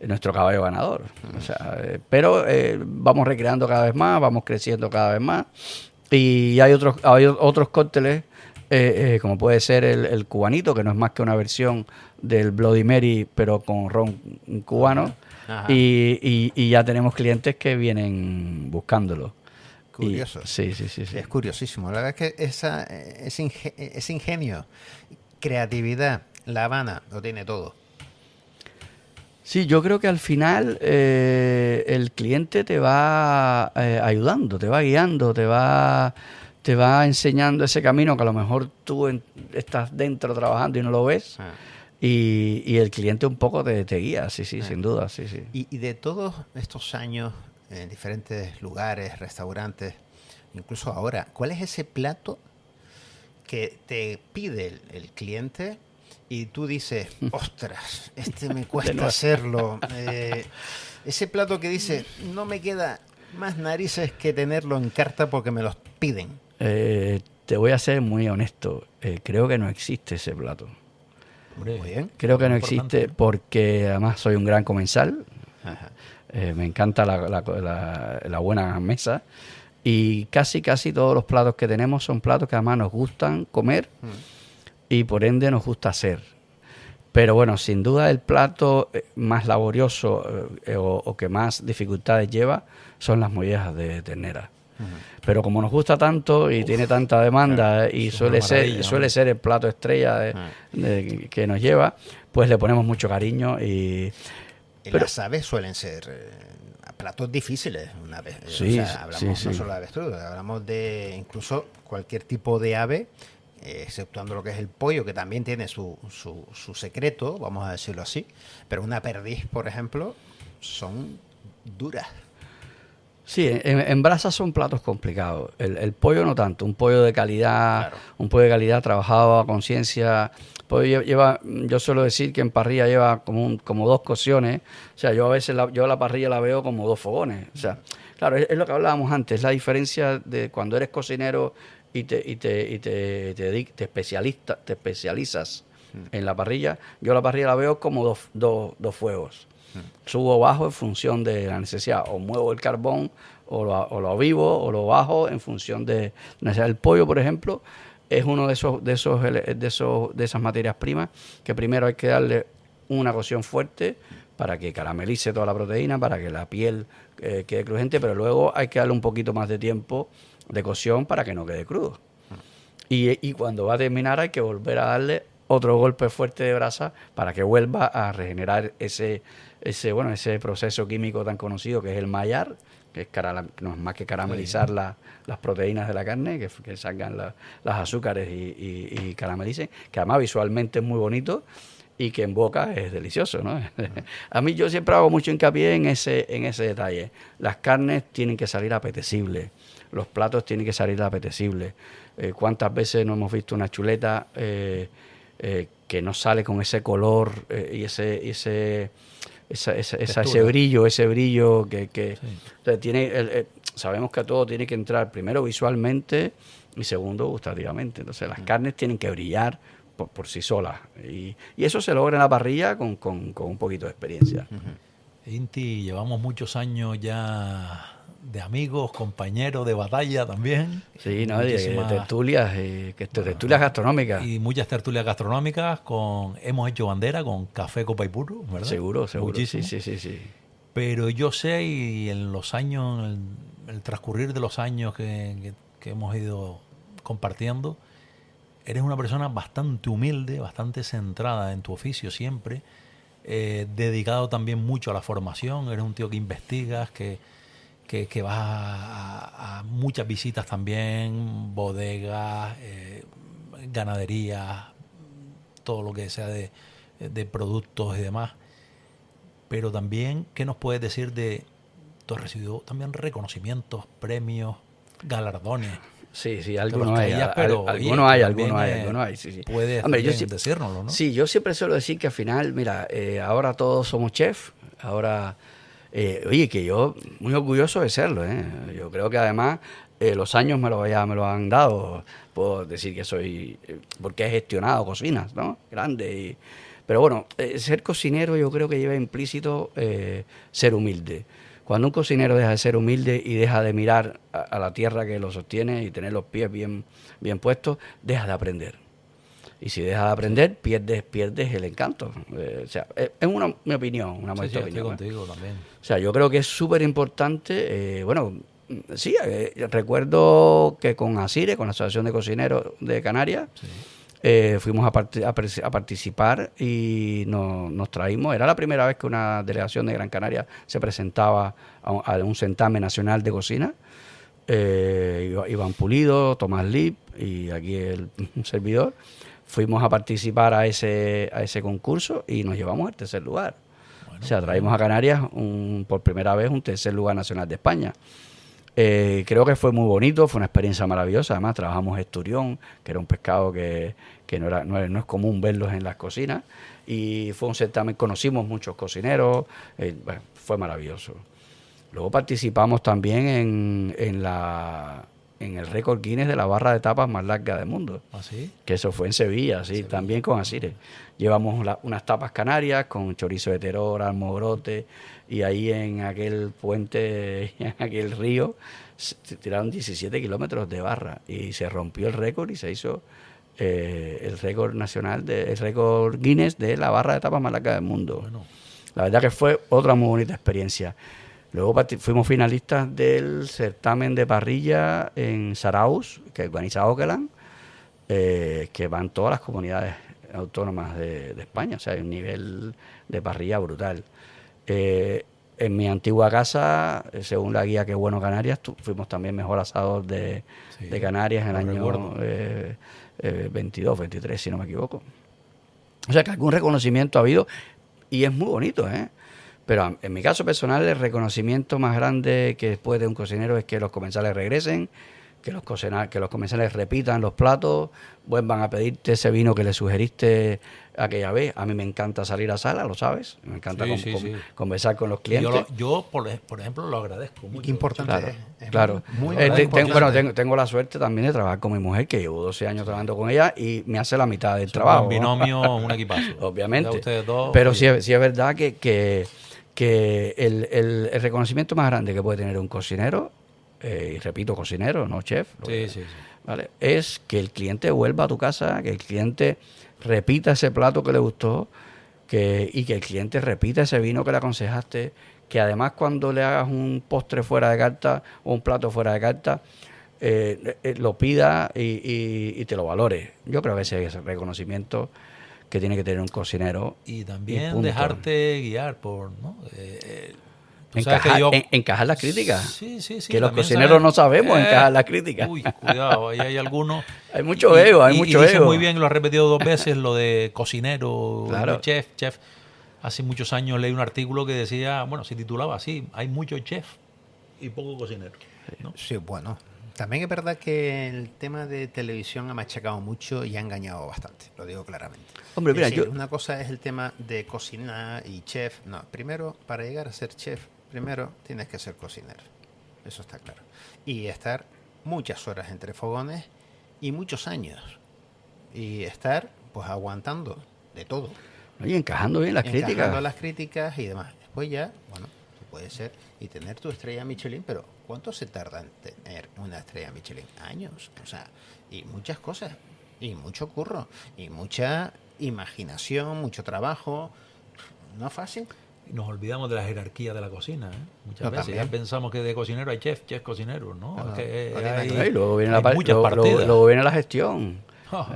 nuestro caballo ganador. O sea, pero vamos recreando cada vez más, vamos creciendo cada vez más. Y hay otros cócteles, como puede ser el cubanito, que no es más que una versión del Bloody Mary, pero con ron cubano. Ajá. Y ya tenemos clientes que vienen buscándolo. Curioso. Sí. Es curiosísimo. La verdad es que ese ingenio, creatividad, La Habana lo tiene todo. Sí, yo creo que al final el cliente te va ayudando, te va guiando, te va enseñando ese camino que a lo mejor tú estás dentro trabajando y no lo ves. Ah. Y el cliente un poco te guía, sí, sin duda, sí. Y de todos estos años en diferentes lugares, restaurantes, incluso ahora, ¿cuál es ese plato que te pide el cliente y tú dices, ostras, me cuesta hacerlo? Ese plato que dice, no me queda más narices que tenerlo en carta porque me los piden. Te voy a ser muy honesto, creo que no existe ese plato. Hombre, Muy bien. Creo que no importante, existe porque además soy un gran comensal. Ajá. Me encanta la buena mesa y casi todos los platos que tenemos son platos que además nos gustan comer y por ende nos gusta hacer. Pero bueno, sin duda el plato más laborioso o que más dificultades lleva son las mollejas de ternera. Pero como nos gusta tanto y tiene tanta demanda, claro, y suele ser el plato estrella que nos lleva, pues le ponemos mucho cariño. Las aves suelen ser platos difíciles una vez. Sí, hablamos sí. no solo de avestruz, hablamos de incluso cualquier tipo de ave, exceptuando lo que es el pollo, que también tiene su secreto, vamos a decirlo así. Pero una perdiz, por ejemplo, son duras. Sí, en brasa son platos complicados. El pollo no tanto, un pollo de calidad, Claro. un pollo de calidad trabajado a conciencia. Yo suelo decir que en parrilla lleva como dos cocciones. O sea, yo a veces la parrilla la veo como dos fogones. O sea, claro, es lo que hablábamos antes, la diferencia de cuando eres cocinero y te especializas en la parrilla. Yo la parrilla la veo como dos fuegos. Subo o bajo en función de la necesidad, o muevo el carbón, o lo avivo, o lo bajo en función de la necesidad. El pollo, por ejemplo, es uno de esas materias primas que primero hay que darle una cocción fuerte para que caramelice toda la proteína, para que la piel quede crujiente, pero luego hay que darle un poquito más de tiempo de cocción para que no quede crudo. Y cuando va a terminar hay que volver a darle otro golpe fuerte de brasa para que vuelva a regenerar ese proceso químico tan conocido que es el Maillard, que no es más que caramelizar las proteínas de la carne, que salgan las azúcares y caramelicen, que además visualmente es muy bonito y que en boca es delicioso, ¿no? A mí yo siempre hago mucho hincapié en ese detalle. Las carnes tienen que salir apetecibles, los platos tienen que salir apetecibles. ¿Cuántas veces no hemos visto una chuleta que no sale con ese color y ese brillo que Sí. o sea, sabemos que todo tiene que entrar primero visualmente y segundo gustativamente. Entonces las carnes tienen que brillar por sí solas y eso se logra en la parrilla con un poquito de experiencia. Inti, llevamos muchos años ya de amigos, compañeros de batalla también. Sí, ¿no? De Muchísimas- tertulias, tertulias gastronómicas. Y muchas tertulias gastronómicas hemos hecho bandera con café, copa y puro, ¿verdad? Seguro. Muchísimo. Sí. Pero yo sé, y en los años, el transcurrir de los años que hemos ido compartiendo, eres una persona bastante humilde, bastante centrada en tu oficio siempre, dedicado también mucho a la formación, eres un tío que investigas, que que vas a muchas visitas también, bodegas, ganaderías, todo lo que sea de productos y demás. Pero también, ¿qué nos puedes decir de... Tú has recibido también reconocimientos, premios, galardones? Sí, algunos hay. Algunos hay. Sí. Puedes decírnoslo, ¿no? Sí, yo siempre suelo decir que al final, mira, ahora todos somos chefs. Ahora, oye, que yo muy orgulloso de serlo, ¿eh? Yo creo que además los años me lo han dado. Puedo decir que soy, porque he gestionado cocinas, ¿no? Grandes. Pero bueno, ser cocinero yo creo que lleva implícito ser humilde. Cuando un cocinero deja de ser humilde y deja de mirar a la tierra que lo sostiene y tener los pies bien puestos, deja de aprender. Y si deja de aprender, pierdes el encanto. O sea, es mi opinión, una modesta opinión. Estoy contigo también. O sea, yo creo que es súper importante. Sí, recuerdo que con ASIRE, con la Asociación de Cocineros de Canarias, fuimos a participar y nos traímos. Era la primera vez que una delegación de Gran Canaria se presentaba a un certamen nacional de cocina. Iván Pulido, Tomás Lip y aquí un servidor. Fuimos a participar a ese concurso y nos llevamos el tercer lugar. Bueno, o sea, traímos a Canarias por primera vez un tercer lugar nacional de España. Creo que fue muy bonito, fue una experiencia maravillosa. Además, trabajamos esturión, que era un pescado que no es común verlos en las cocinas. Y fue un certamen, conocimos muchos cocineros, bueno, fue maravilloso. Luego participamos también en el récord Guinness de la barra de tapas más larga del mundo. ¿Ah, sí? Que eso fue en Sevilla, sí, también con ASIRE. Llevamos unas tapas canarias con chorizo de teror, almogrote, y ahí en aquel puente, en aquel río, se tiraron 17 kilómetros de barra y se rompió el récord y se hizo el récord nacional, el récord Guinness de la barra de tapas más larga del mundo. Bueno. La verdad que fue otra muy bonita experiencia. Luego fuimos finalistas del certamen de parrilla en Saraus, que organiza Okeland, que van todas las comunidades autónomas de España. O sea, hay un nivel de parrilla brutal. En mi antigua casa, según la guía Qué Bueno Canarias, fuimos también mejor asador de Canarias en el año 22, 23, si no me equivoco. O sea, que algún reconocimiento ha habido y es muy bonito, ¿eh? Pero en mi caso personal, el reconocimiento más grande que puede un cocinero es que los comensales regresen, que los comensales repitan los platos, vuelvan a pedirte ese vino que le sugeriste aquella vez. A mí me encanta salir a sala, lo sabes. Me encanta conversar con los clientes. Yo por ejemplo, lo agradezco mucho. Qué importante. Claro. Tengo la suerte también de trabajar con mi mujer, que llevo 12 años trabajando con ella y me hace la mitad del trabajo. Un binomio, un equipazo. Obviamente. Ustedes dos, pero sí es verdad que el reconocimiento más grande que puede tener un cocinero, y repito, cocinero, no chef, ¿vale? Es que el cliente vuelva a tu casa, que el cliente repita ese plato que le gustó y que el cliente repita ese vino que le aconsejaste, que además cuando le hagas un postre fuera de carta o un plato fuera de carta, lo pida y te lo valore. Yo creo que ese es el reconocimiento que tiene que tener un cocinero. Y también dejarte guiar por, ¿no? Encajar las críticas. Sí. Que los cocineros no sabemos encajar las críticas. Uy, cuidado, ahí hay algunos. Hay mucho ego, hay mucho ego. Muy bien, lo has repetido 2 veces, lo de cocinero, claro. De chef. Hace muchos años leí un artículo que decía, bueno, se titulaba así, hay muchos chef y poco cocinero, ¿no? Sí, bueno. También es verdad que el tema de televisión ha machacado mucho y ha engañado bastante, lo digo claramente. Hombre, mira, una cosa es el tema de cocinar y chef. No, primero, para llegar a ser chef, primero tienes que ser cocinero. Eso está claro. Y estar muchas horas entre fogones y muchos años. Y estar, pues, aguantando de todo. Y encajando bien las críticas. Encajando las críticas y demás. Después ya, bueno, puede ser y tener tu estrella Michelin, pero ¿cuánto se tarda en tener una estrella Michelin? Años. O sea, y muchas cosas. Y mucho curro. Y mucha imaginación, mucho trabajo. No es fácil. Nos olvidamos de la jerarquía de la cocina, ¿eh? Muchas veces ya pensamos que de cocinero hay chef cocinero, ¿no? Es que luego viene luego viene la gestión.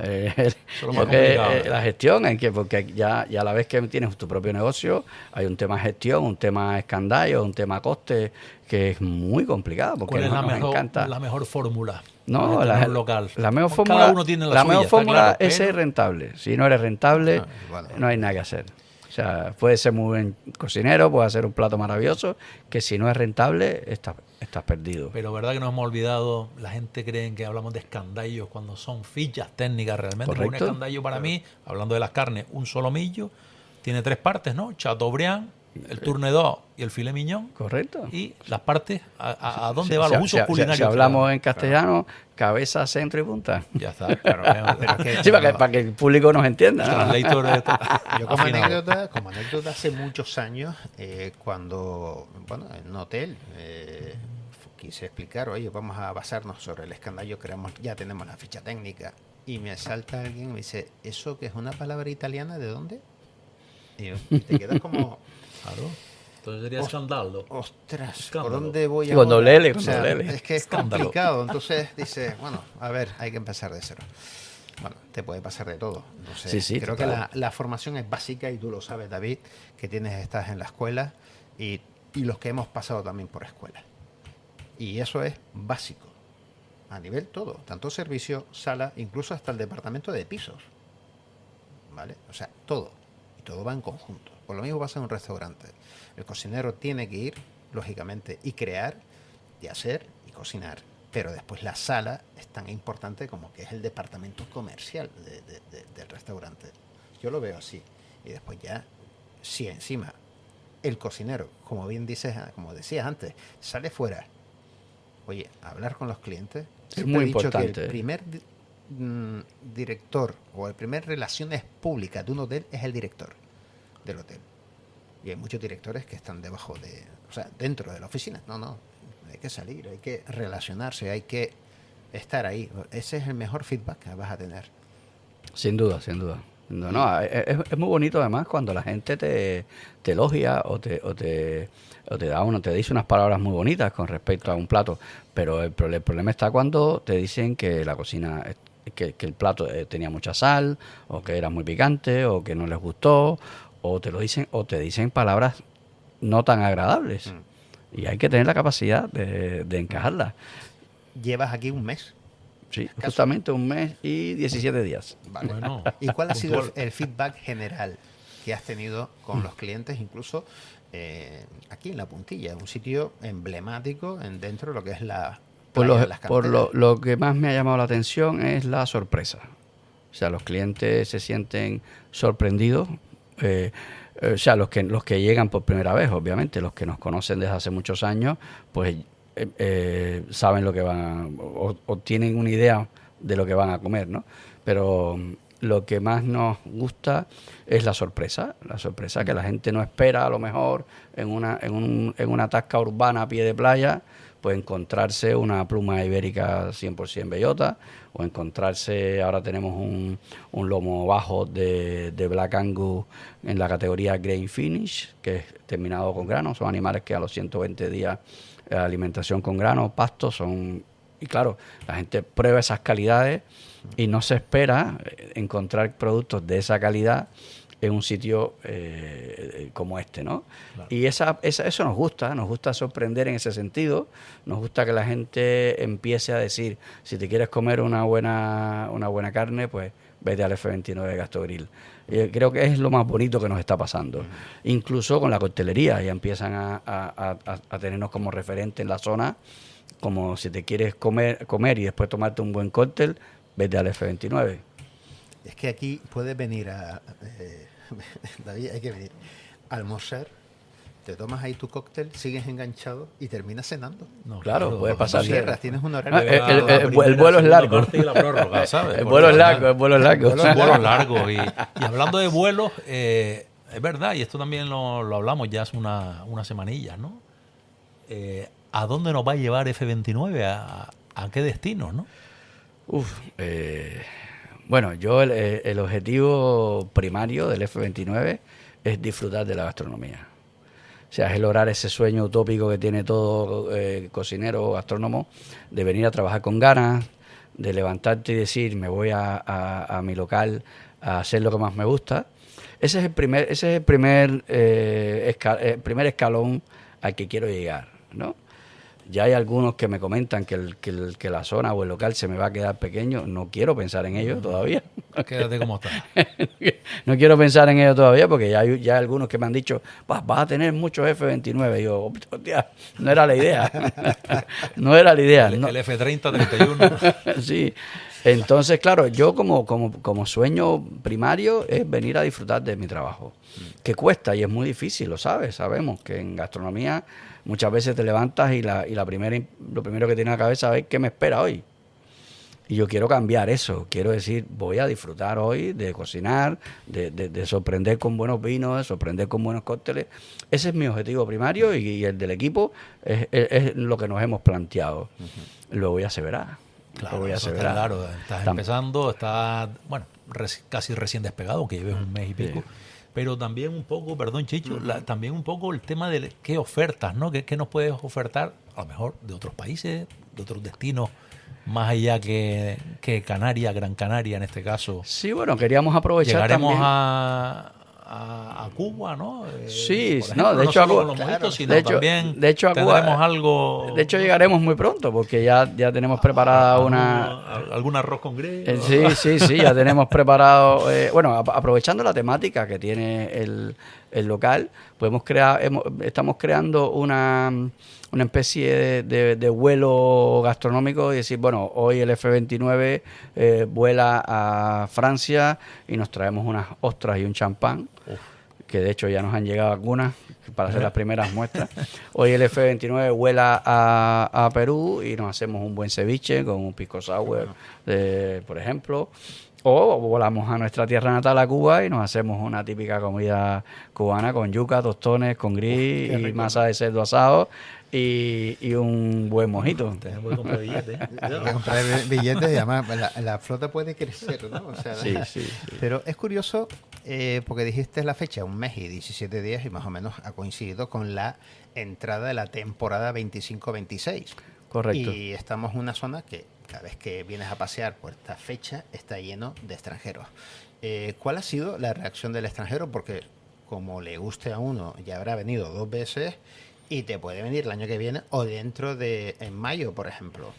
es lo más Porque, complicado. la gestión, porque ya a la vez que tienes tu propio negocio, hay un tema gestión, un tema escandallo, un tema coste, que es muy complicado. Porque ¿Cuál es nos encanta. la mejor fórmula? No, para tener un local. la mejor Cada fórmula, uno tiene la suya, mejor está fórmula claro, es pero- ser rentable. Si no eres rentable, bueno. no hay nada que hacer. O sea, puedes ser muy buen cocinero, puedes hacer un plato maravilloso, que si no es rentable, estás perdido. Pero verdad que nos hemos olvidado, la gente cree que hablamos de escandallos cuando son fichas técnicas realmente. Porque un Correcto. escandallo para mí, hablando de las carnes, un solomillo, tiene 3 partes, ¿no? Chateaubriand, el tournedos y el filet mignon. Correcto. Y las partes, ¿a dónde van los usos culinarios? Si hablamos en castellano, cabeza, centro y punta. Ya está, claro. Pero que- Sí, para que el público nos entienda, ¿no? Translator de- Yo como afinado. anécdota hace muchos años, cuando, bueno, en un hotel, quise explicar, oye, vamos a basarnos sobre el escandallo, ya tenemos la ficha técnica, y me salta alguien y me dice, ¿eso que es una palabra italiana de dónde? Y te quedas como, Claro. Entonces sería escándalo. ostras, Escándalo. ¿por dónde voy Sí, con ahora? doble L, O con sea, doble L. es que es Escándalo. complicado, entonces dice, bueno, a ver, hay que empezar de cero. Bueno, te puede pasar de todo. Entonces, Sí, sí, creo total. que la formación es básica y tú lo sabes, David, que estás en la escuela y los que hemos pasado también por escuela. Y eso es básico. A nivel todo, tanto servicio, sala, incluso hasta el departamento de pisos. ¿Vale? O sea, todo. Y todo va en conjunto. Por lo mismo pasa en un restaurante. El cocinero tiene que ir, lógicamente, y crear, y hacer, y cocinar. Pero después la sala es tan importante como que es el departamento comercial del restaurante. Yo lo veo así. Y después ya, si encima el cocinero, como bien dices, como decías antes, sale fuera, oye, a hablar con los clientes. Es Siempre muy he dicho que importante. el primer director o el primer relaciones públicas de un hotel es el director del hotel. Y hay muchos directores que están debajo o sea, dentro de la oficina. No, hay que salir, hay que relacionarse, hay que estar ahí. Ese es el mejor feedback que vas a tener. Sin duda, sin duda. No, es muy bonito además cuando la gente te elogia o te dice unas palabras muy bonitas con respecto a un plato, pero el problema está cuando te dicen que la cocina, que el plato tenía mucha sal, o que era muy picante, o que no les gustó, o te dicen palabras no tan agradables. Y hay que tener la capacidad de encajarlas. Llevas aquí un mes. Sí, justamente un mes y 17 días. Vale. Bueno, ¿Y cuál ha sido puntual. el feedback general que has tenido con los clientes, incluso aquí en La Puntilla, un sitio emblemático dentro de lo que es la playa de las Canteras? Lo que más me ha llamado la atención es la sorpresa. O sea, los clientes se sienten sorprendidos. O sea, los que llegan por primera vez, obviamente, los que nos conocen desde hace muchos años, pues saben lo que van o tienen una idea de lo que van a comer, ¿no? Pero lo que más nos gusta es la sorpresa que la gente no espera, a lo mejor en una tasca urbana a pie de playa, pues encontrarse una pluma ibérica 100% bellota, o encontrarse, ahora tenemos un lomo bajo de Black Angus en la categoría Grain Finish, que es terminado con grano. Son animales que a los 120 días alimentación con grano, pasto, y claro, la gente prueba esas calidades y no se espera encontrar productos de esa calidad en un sitio como este, ¿no? Claro. Y eso nos gusta sorprender en ese sentido, nos gusta que la gente empiece a decir, si te quieres comer una buena carne, pues vete al F29 Gastrogrill. Creo que es lo más bonito que nos está pasando. Incluso con la coctelería, ya empiezan a tenernos como referente en la zona, como si te quieres comer y después tomarte un buen cóctel, vete al F29. Es que aquí puedes venir David, hay que venir a almorzar, te tomas ahí tu cóctel, sigues enganchado y terminas cenando. No, Claro, puede pasar. No cierras, tienes un horario. El vuelo es largo. La prórroga, ¿sabes? El vuelo es largo. El vuelo es largo. Y hablando de vuelos, es verdad, y esto también lo hablamos ya hace una semanilla, ¿no? ¿A dónde nos va a llevar F29? ¿A qué destinos, no? Bueno, yo el objetivo primario del F29 es disfrutar de la gastronomía. O sea, es lograr ese sueño utópico que tiene todo cocinero o gastrónomo de venir a trabajar con ganas, de levantarte y decir, me voy a mi local a hacer lo que más me gusta. Ese es el primer escalón al que quiero llegar, ¿no? Ya hay algunos que me comentan que la zona o el local se me va a quedar pequeño. No quiero pensar en ello todavía. Quédate como está. No quiero pensar en ello todavía porque ya hay algunos que me han dicho, vas a tener muchos F-29. Y yo, hostia, no era la idea. No era la idea. El No. F-30-31. Sí. Entonces, claro, yo como sueño primario es venir a disfrutar de mi trabajo. Que cuesta y es muy difícil, lo sabes. Sabemos que en gastronomía muchas veces te levantas y lo primero que tienes en la cabeza es qué me espera hoy. Y yo quiero cambiar eso. Quiero decir, voy a disfrutar hoy de cocinar, de sorprender con buenos vinos, de sorprender con buenos cócteles. Ese es mi objetivo primario y el del equipo es lo que nos hemos planteado. Luego ya se verá. Claro, eso está claro. Estás empezando, estás, bueno, casi recién despegado, aunque lleves un mes y pico. Sí. Pero también un poco, perdón Chicho, también un poco el tema de qué ofertas, ¿no? ¿Qué nos puedes ofertar, a lo mejor, de otros países, de otros destinos, más allá que Canarias, Gran Canaria en este caso? Sí, bueno, queríamos aprovechar Llegaremos también a Cuba, ¿no? Sí, ejemplo, no, de hecho a Cuba, también de hecho a Cuba tendremos algo. De hecho llegaremos muy pronto porque ya tenemos preparada algún arroz con gris. Sí, ya tenemos preparado. Bueno, aprovechando la temática que tiene el local, estamos creando una especie de vuelo gastronómico y decir, bueno, hoy el F-29 vuela a Francia y nos traemos unas ostras y un champán. Que de hecho ya nos han llegado algunas para hacer las primeras muestras. Hoy el F-29 vuela a Perú y nos hacemos un buen ceviche con un pisco sour, por ejemplo. O volamos a nuestra tierra natal, a Cuba, y nos hacemos una típica comida cubana con yuca, tostones, con gris y masa de cerdo asado y un buen mojito. Tenemos que comprar billetes. Comprar billetes y además la flota puede crecer, ¿no? O sea, sí. Pero es curioso porque dijiste la fecha, un mes y 17 días y más o menos ha coincidido con la entrada de la temporada 25-26. Correcto. Y estamos en una zona que cada vez que vienes a pasear por esta fecha está lleno de extranjeros. ¿Cuál ha sido la reacción del extranjero? Porque como le guste a uno, ya habrá venido 2 veces y te puede venir el año que viene o en mayo, por ejemplo.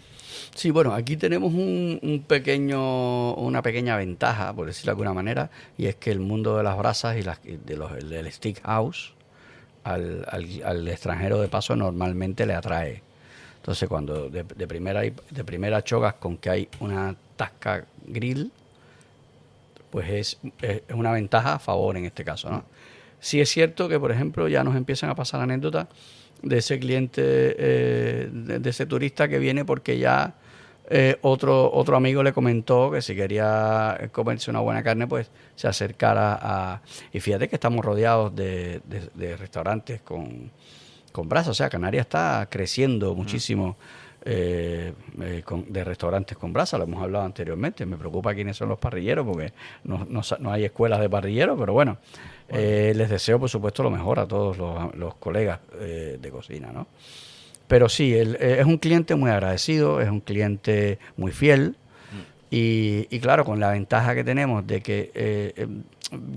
Sí, bueno, aquí tenemos una pequeña ventaja, por decirlo de alguna manera, y es que el mundo de las brasas y del steak house al extranjero de paso normalmente le atrae. Entonces, cuando de primera chocas con que hay una tasca grill, pues es una ventaja a favor en este caso, ¿no? Sí es cierto que, por ejemplo, ya nos empiezan a pasar anécdotas de ese cliente, de ese turista que viene porque ya otro amigo le comentó que si quería comerse una buena carne, pues se acercara Y fíjate que estamos rodeados de restaurantes con brasa. O sea, Canarias está creciendo muchísimo de restaurantes con brasa. Lo hemos hablado anteriormente. Me preocupa quiénes son los parrilleros porque no hay escuelas de parrilleros, pero bueno. Les deseo, por supuesto, lo mejor a todos los colegas de cocina, ¿no? Pero sí, es un cliente muy agradecido, es un cliente muy fiel y claro, con la ventaja que tenemos de que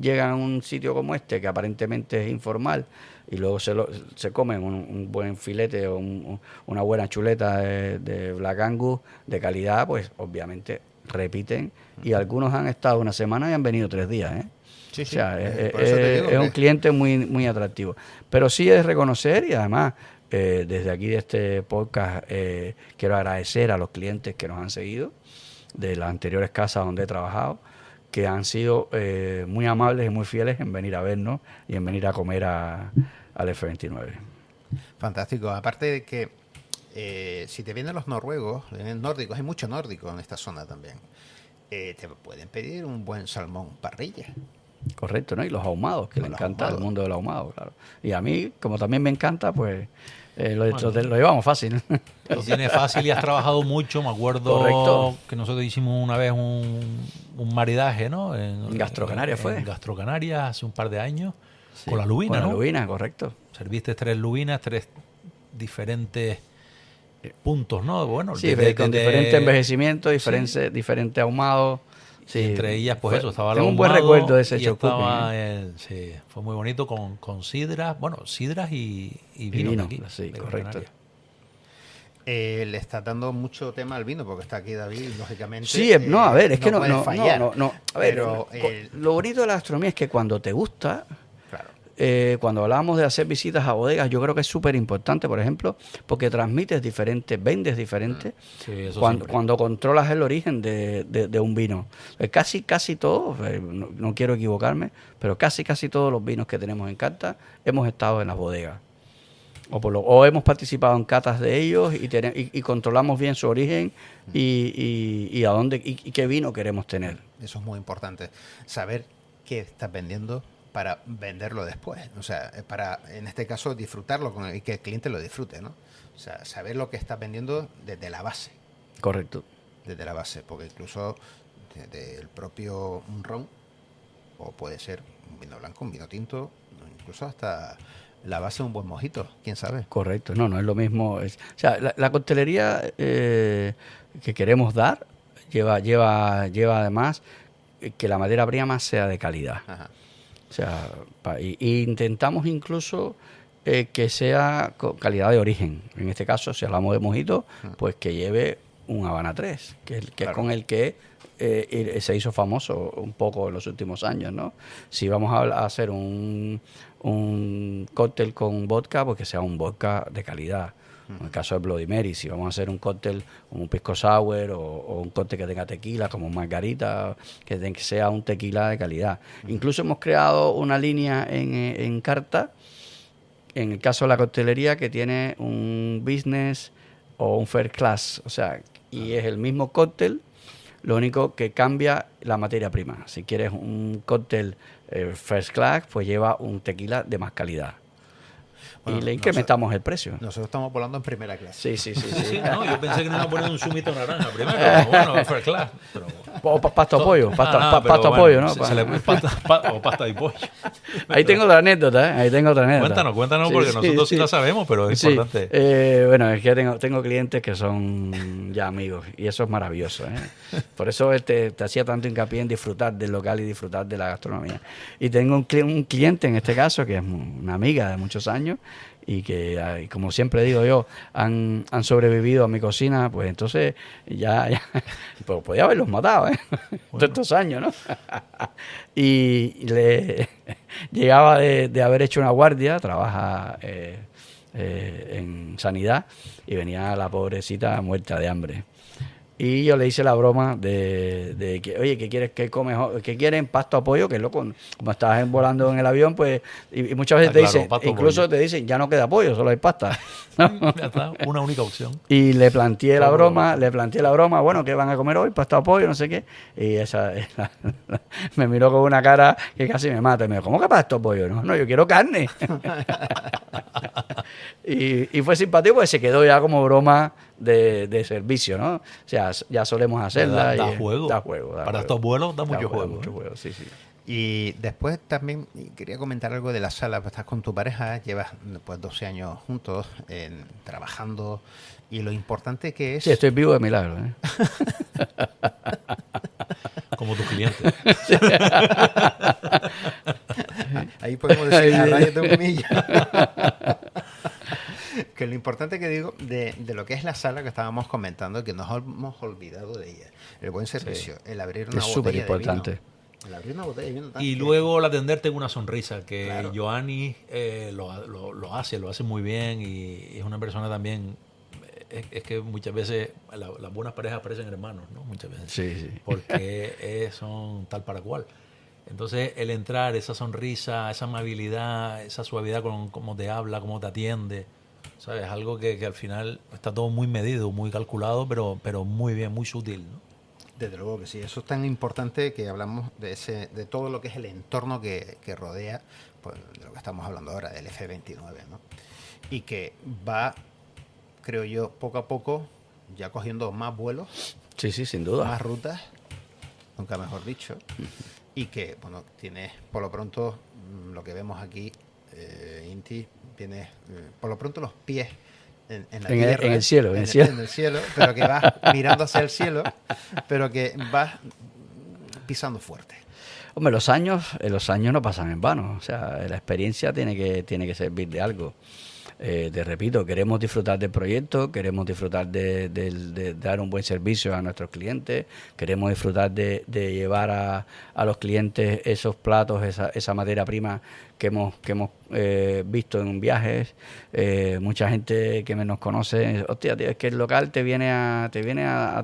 llegan a un sitio como este, que aparentemente es informal, y luego se comen un buen filete o una buena chuleta de Black Angus de calidad, pues obviamente repiten y algunos han estado una semana y han venido 3 días, ¿eh? Sí, o sea, es un cliente muy, muy atractivo. Pero sí es reconocer y además desde aquí de este podcast quiero agradecer a los clientes que nos han seguido de las anteriores casas donde he trabajado, que han sido muy amables y muy fieles en venir a vernos y en venir a comer al F-29. Fantástico. Aparte de que si te vienen los noruegos, vienen nórdicos, hay mucho nórdico en esta zona también, te pueden pedir un buen salmón parrilla. Correcto, ¿no? Y los ahumados, que le encanta el mundo del ahumado, claro. Y a mí, como también me encanta, pues lo llevamos fácil. Lo tienes fácil y has trabajado mucho. Me acuerdo Correcto. Que nosotros hicimos una vez un maridaje, ¿no? En Gastrocanaria fue. En Gastrocanaria hace un par de años. Sí, con la lubina, con ¿no? la lubina, correcto. Serviste 3 lubinas, 3 diferentes puntos, ¿no? Bueno, Sí, con diferente envejecimiento, diferente ahumado. Sí, entre ellas, pues eso, estaba tengo el un buen ahumado recuerdo de ese y Chocupi, estaba sí, fue muy bonito con sidras, bueno, sidras y vino de aquí. Sí, de correcto. Canarias. Le está dando mucho tema al vino, porque está aquí David, lógicamente. Sí, no, a ver, es que no puede fallar. A ver, Pero lo bonito de la gastronomía es que cuando te gusta, claro, cuando hablábamos de hacer visitas a bodegas, yo creo que es súper importante, por ejemplo, porque transmites diferente, vendes diferente, Sí, eso cuando controlas el origen de un vino. Casi todos, no quiero equivocarme, pero casi todos los vinos que tenemos en carta hemos estado en las bodegas. O hemos participado en catas de ellos y controlamos bien su origen y a dónde y qué vino queremos tener. eso es muy importante. Saber qué estás vendiendo para venderlo después. O sea, para, en este caso, disfrutarlo y que el cliente lo disfrute, ¿no? O sea, saber lo que estás vendiendo desde la base. Correcto. Desde la base, porque incluso desde el propio un ron, o puede ser un vino blanco, un vino tinto, incluso hasta la base de un buen mojito, quién sabe. Correcto, no es lo mismo. O sea, la coctelería que queremos dar lleva además que la materia prima sea de calidad. Ajá. O sea, y intentamos incluso que sea con calidad de origen. En este caso, si hablamos de mojito, pues que lleve un Habana 3, que Claro. es con el que se hizo famoso un poco en los últimos años, ¿no? Si vamos a hacer un cóctel con vodka, pues que sea un vodka de calidad. En el caso de Bloody Mary, si vamos a hacer un cóctel como un pisco sour o un cóctel que tenga tequila, como un margarita, que sea un tequila de calidad. Incluso hemos creado una línea en carta, en el caso de la coctelería, que tiene un business o un first class, o sea, y es el mismo cóctel, lo único que cambia la materia prima. Si quieres un cóctel first class, pues lleva un tequila de más calidad. Bueno, y le incrementamos el precio. Nosotros estamos volando en primera clase. Sí. Sí, no, yo pensé que no iba a poner un zumito naranja primero, pero bueno, first class. Pero... O pasta o pollo, pasta pero o pollo, ¿no? Se le pone o pasta y pollo. Ahí tengo otra anécdota, Cuéntanos, Sí, porque sí, nosotros sí sí la sabemos, pero es Sí, importante. bueno, es que tengo clientes que son ya amigos y eso es maravilloso, ¿eh? Por eso te hacía tanto hincapié en disfrutar del local y disfrutar de la gastronomía. Y tengo un cliente en este caso que es una amiga de muchos años y que, como siempre digo yo, han sobrevivido a mi cocina, pues entonces ya pues podía haberlos matado, ¿eh? Todos estos años, ¿no? Y llegaba de haber hecho una guardia, trabaja en sanidad, y venía la pobrecita muerta de hambre. Y yo le hice la broma de que, oye, ¿qué quieres que comes? ¿Qué quieren? Pasto a pollo, que es loco. Como estás volando en el avión, pues, y muchas veces te Claro, dicen, pasto incluso pollo. te dicen, ya no queda pollo, solo hay pasta. ¿No? Ya está, una única opción. Y le planteé la broma, bueno, ¿qué van a comer hoy? Pasta a pollo, no sé qué. Y esa me miró con una cara que casi me mata. Y me dijo, ¿cómo que pasta a pollo? No, yo quiero carne. Y fue simpático porque se quedó ya como broma de servicio, ¿no? O sea, ya solemos hacerla. Da juego. Da juego. Para estos vuelos da mucho juego. Mucho juego, sí. Y después también quería comentar algo de la sala. Pues estás con tu pareja, llevas pues 12 años juntos, trabajando, y lo importante que es... Sí, estoy vivo de milagro, ¿eh? Como tus clientes. Ahí podemos decir a rayos de un millón. Que lo importante que digo de lo que es la sala que estábamos comentando, que nos hemos olvidado de ella. El buen servicio, el abrir una Es súper botella de importante. vino. El abrir una botella de vino. Y luego el atenderte con una sonrisa, que Claro. Joanny lo hace muy bien, y es una persona también... Es que muchas veces las buenas parejas parecen hermanos, ¿no? Muchas veces. Sí. Porque son tal para cual. Entonces, el entrar, esa sonrisa, esa amabilidad, esa suavidad con cómo te habla, cómo te atiende, ¿sabes? Algo que al final está todo muy medido, muy calculado, pero muy bien, muy sutil, ¿no? Desde luego que sí, eso es tan importante que hablamos de todo lo que es el entorno que rodea, pues, de lo que estamos hablando ahora, del F29, ¿no? Y que va, creo yo, poco a poco, ya cogiendo más vuelos, Sí, sin duda. más rutas, nunca mejor dicho, y que, bueno, tienes por lo pronto lo que vemos aquí, Inti, tienes por lo pronto los pies en la En tierra, el cielo, en el cielo. en el cielo, pero que vas mirando hacia el cielo, pero que vas pisando fuerte. Hombre, los años no pasan en vano. O sea, la experiencia tiene que servir de algo. Te repito, queremos disfrutar del proyecto, queremos disfrutar de dar un buen servicio a nuestros clientes, queremos disfrutar de llevar a los clientes esos platos, esa materia prima que hemos visto en viajes. Mucha gente que nos conoce, hostia, tío, es que el local te viene a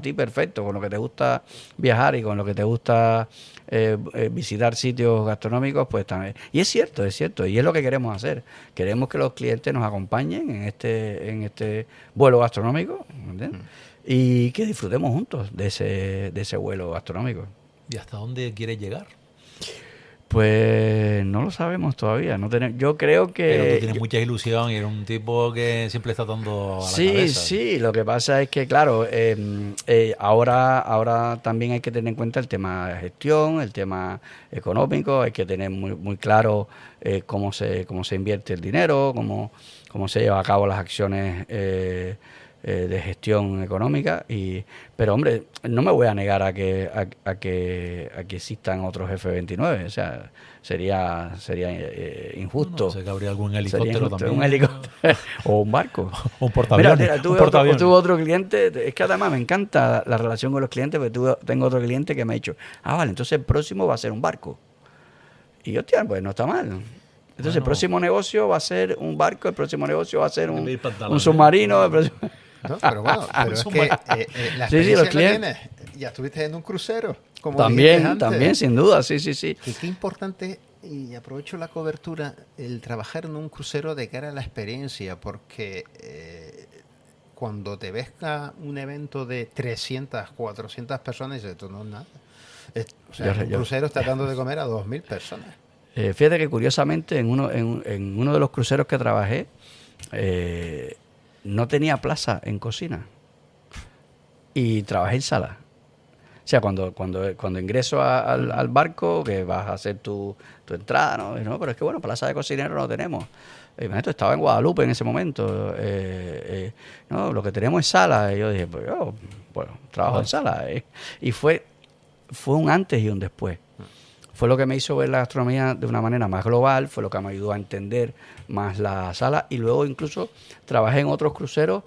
ti perfecto, con lo que te gusta viajar y con lo que te gusta visitar sitios gastronómicos, pues también. Y es cierto, y es lo que queremos hacer. Queremos que los clientes nos acompañen en este vuelo gastronómico, ¿entiendes? Y que disfrutemos juntos de ese vuelo gastronómico. ¿Y hasta dónde quieres llegar? Pues no lo sabemos todavía. Yo creo que... Pero tú tienes mucha ilusión y eres un tipo que siempre está dando a la cabeza. Sí. Lo que pasa es que, claro, ahora también hay que tener en cuenta el tema de gestión, el tema económico. Hay que tener muy claro cómo se invierte el dinero, cómo se lleva a cabo las acciones de gestión económica. Pero hombre, no me voy a negar a que existan otros F-29. O sea, sería injusto. No sé, que habría algún helicóptero también. Un helicóptero o un barco. Un portaaviones. Mira, tuve otro cliente. Es que además me encanta la relación con los clientes, porque tengo otro cliente que me ha dicho, vale, entonces el próximo va a ser un barco. Y hostia, pues no está mal. Entonces el próximo negocio va a ser un barco, el próximo negocio va a ser un submarino. No, pero bueno, pero es que la experiencia que tienes, ya estuviste en un crucero, como dijiste antes. También, sin duda, sí. Y qué importante, y aprovecho la cobertura, el trabajar en un crucero de cara a la experiencia, porque cuando te ves a un evento de 300, 400 personas, dices, esto no es nada. Un crucero está dando de comer a 2.000 personas. Fíjate que curiosamente en uno de los cruceros que trabajé, no tenía plaza en cocina y trabajé en sala. O sea, cuando ingreso al barco, que vas a hacer tu entrada, ¿no? Pero es que bueno, plaza de cocinero no tenemos. Esto estaba en Guadalupe en ese momento. No, lo que tenemos es sala. Y yo dije, pues yo, bueno, trabajo en sala. Y fue un antes y un después. Fue lo que me hizo ver la gastronomía de una manera más global, fue lo que me ayudó a entender más la sala, y luego incluso trabajé en otros cruceros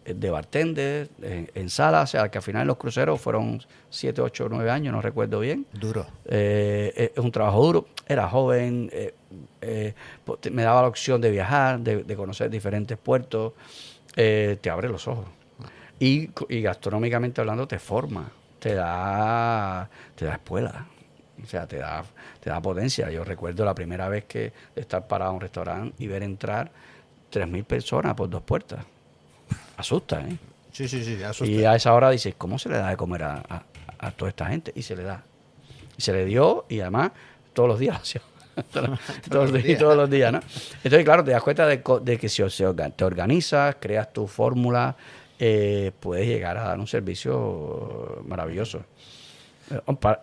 de bartender, en sala, o sea, que al final los cruceros fueron 7, 8, 9 años, no recuerdo bien. Duro. Es un trabajo duro, era joven, me daba la opción de viajar, de conocer diferentes puertos, te abre los ojos. Y gastronómicamente hablando te forma, te da espuela. O sea, te da potencia. Yo recuerdo la primera vez que estar parado en un restaurante y ver entrar 3.000 personas por 2 puertas. Asusta, ¿eh? Sí, asusta. Y a esa hora dices, ¿cómo se le da de comer a toda esta gente? Y se le da. Y se le dio, y además todos los días. todos los días, ¿no? Entonces, claro, te das cuenta de que si te organizas, creas tu fórmula, puedes llegar a dar un servicio maravilloso.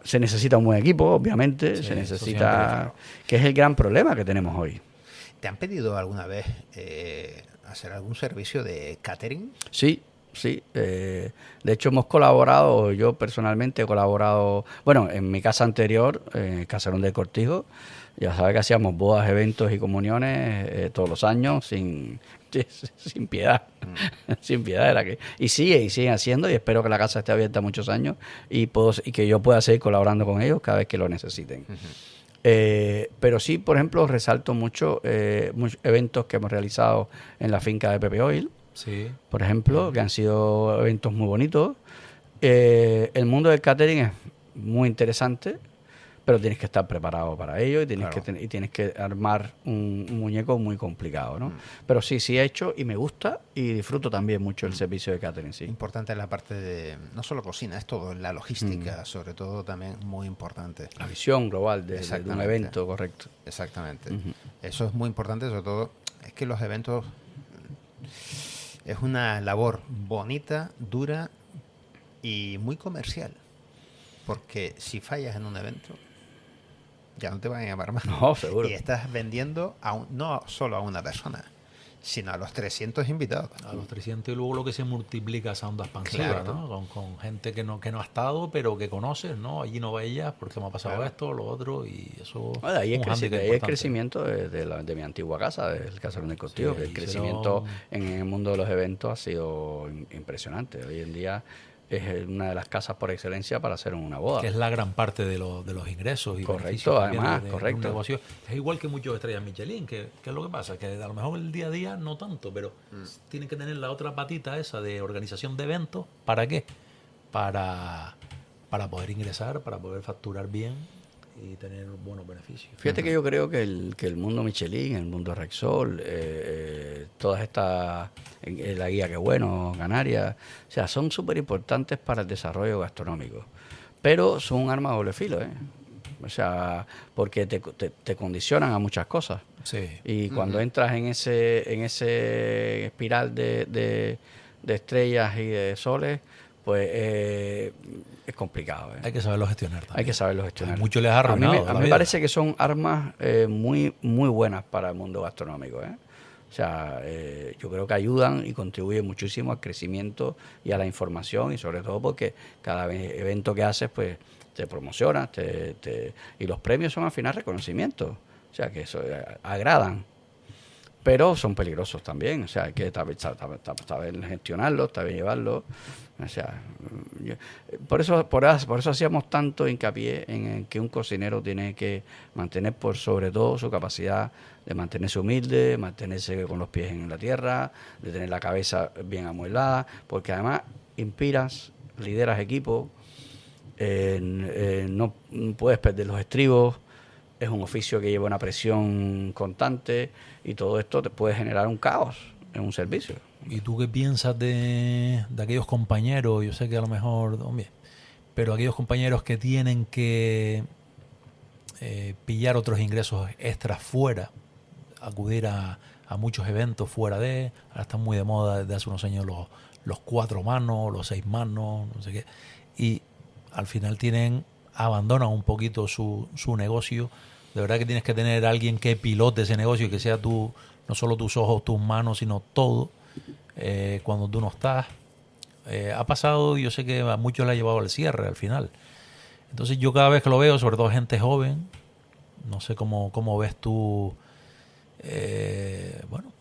Se necesita un buen equipo, obviamente, se necesita, que es el gran problema que tenemos hoy. ¿Te han pedido alguna vez hacer algún servicio de catering? Sí. De hecho hemos colaborado, yo personalmente he colaborado, bueno, en mi casa anterior, en el Caserón del Cortijo, ya sabes que hacíamos bodas, eventos y comuniones todos los años sin piedad. Sin piedad era que. Y siguen haciendo, y espero que la casa esté abierta muchos años y que yo pueda seguir colaborando con ellos cada vez que lo necesiten. Pero sí, por ejemplo, resalto muchos eventos que hemos realizado en la finca de Pepe Oil. Sí. Por ejemplo, que han sido eventos muy bonitos. El mundo del catering es muy interesante, pero tienes que estar preparado para ello y tienes que armar un muñeco muy complicado, ¿no? Pero sí he hecho y me gusta y disfruto también mucho el servicio de catering, sí. Importante la parte de, no solo cocina, es todo, la logística, sobre todo también muy importante. La visión global de un evento, correcto. Exactamente. Eso es muy importante, sobre todo, es que los eventos es una labor bonita, dura y muy comercial. Porque si fallas en un evento, ya no te van a llamar más. No, seguro. Y estás vendiendo no solo a una persona, sino a los 300 invitados. A los 300 y luego lo que se multiplica esa onda expansiva, Claro. ¿no? Con gente que no ha estado, pero que conoces, ¿no? Allí no vayas porque me ha pasado esto, lo otro, y eso Bueno, ahí un hándicap el importante. crecimiento de mi antigua casa, del Casarón del Costillo, Sí, que el ahí crecimiento en el mundo de los eventos ha sido impresionante. Hoy en día es una de las casas por excelencia para hacer una boda. Que es la gran parte de los ingresos y Correcto, beneficios también además, de correcto. un negocio. Es igual que muchos estrellas Michelin, que es lo que pasa, que a lo mejor el día a día no tanto, pero tienen que tener la otra patita esa de organización de eventos. ¿Para qué? Para poder ingresar, para poder facturar bien y tener buenos beneficios. Fíjate que yo creo que el mundo Michelin, el mundo Rexol, todas estas, la guía Que Bueno, Canarias, o sea, son súper importantes para el desarrollo gastronómico. Pero son un arma de doble filo, ¿eh? O sea, porque te condicionan a muchas cosas. Sí. Y cuando entras en ese espiral de estrellas y de soles, pues es complicado. Hay que saberlo gestionar también. Hay que saberlo gestionar. Mucho les ha arruinado A la mí me vida. parece que son armas muy, muy buenas para el mundo gastronómico, ¿eh? O sea, yo creo que ayudan y contribuyen muchísimo al crecimiento y a la información, y sobre todo porque cada evento que haces, pues te promocionas, y los premios son al final reconocimientos. O sea, que eso agradan. Pero son peligrosos también, o sea, hay que saber gestionarlos, saber llevarlos. O sea, por eso hacíamos tanto hincapié en que un cocinero tiene que mantener por sobre todo su capacidad de mantenerse humilde, mantenerse con los pies en la tierra, de tener la cabeza bien amueblada, porque además inspiras, lideras equipos, no puedes perder los estribos. Es un oficio que lleva una presión constante y todo esto te puede generar un caos en un servicio. ¿Y tú qué piensas de aquellos compañeros? Yo sé que a lo mejor, hombre, pero aquellos compañeros que tienen que pillar otros ingresos extras fuera, acudir a muchos eventos fuera ahora están muy de moda desde hace unos años los 4 manos, los 6 manos, no sé qué, y al final abandonan un poquito su negocio. De verdad que tienes que tener a alguien que pilote ese negocio y que sea tú, no solo tus ojos, tus manos, sino todo, cuando tú no estás. Ha pasado, yo sé que a muchos le ha llevado al cierre al final. Entonces yo cada vez que lo veo, sobre todo gente joven, no sé cómo ves tú, bueno,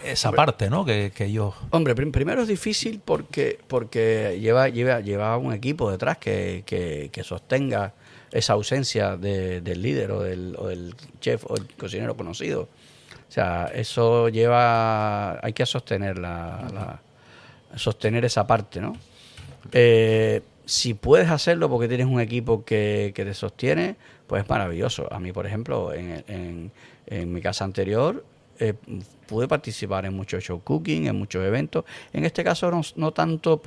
esa parte, ¿no? Que ellos... Hombre, primero es difícil porque lleva un equipo detrás que sostenga esa ausencia del líder o del chef o el cocinero conocido. O sea, eso hay que sostener sostener esa parte, ¿no? Si puedes hacerlo porque tienes un equipo que te sostiene, pues es maravilloso. A mí, por ejemplo, en mi casa anterior, pude participar en muchos show cooking, en muchos eventos. En este caso no tanto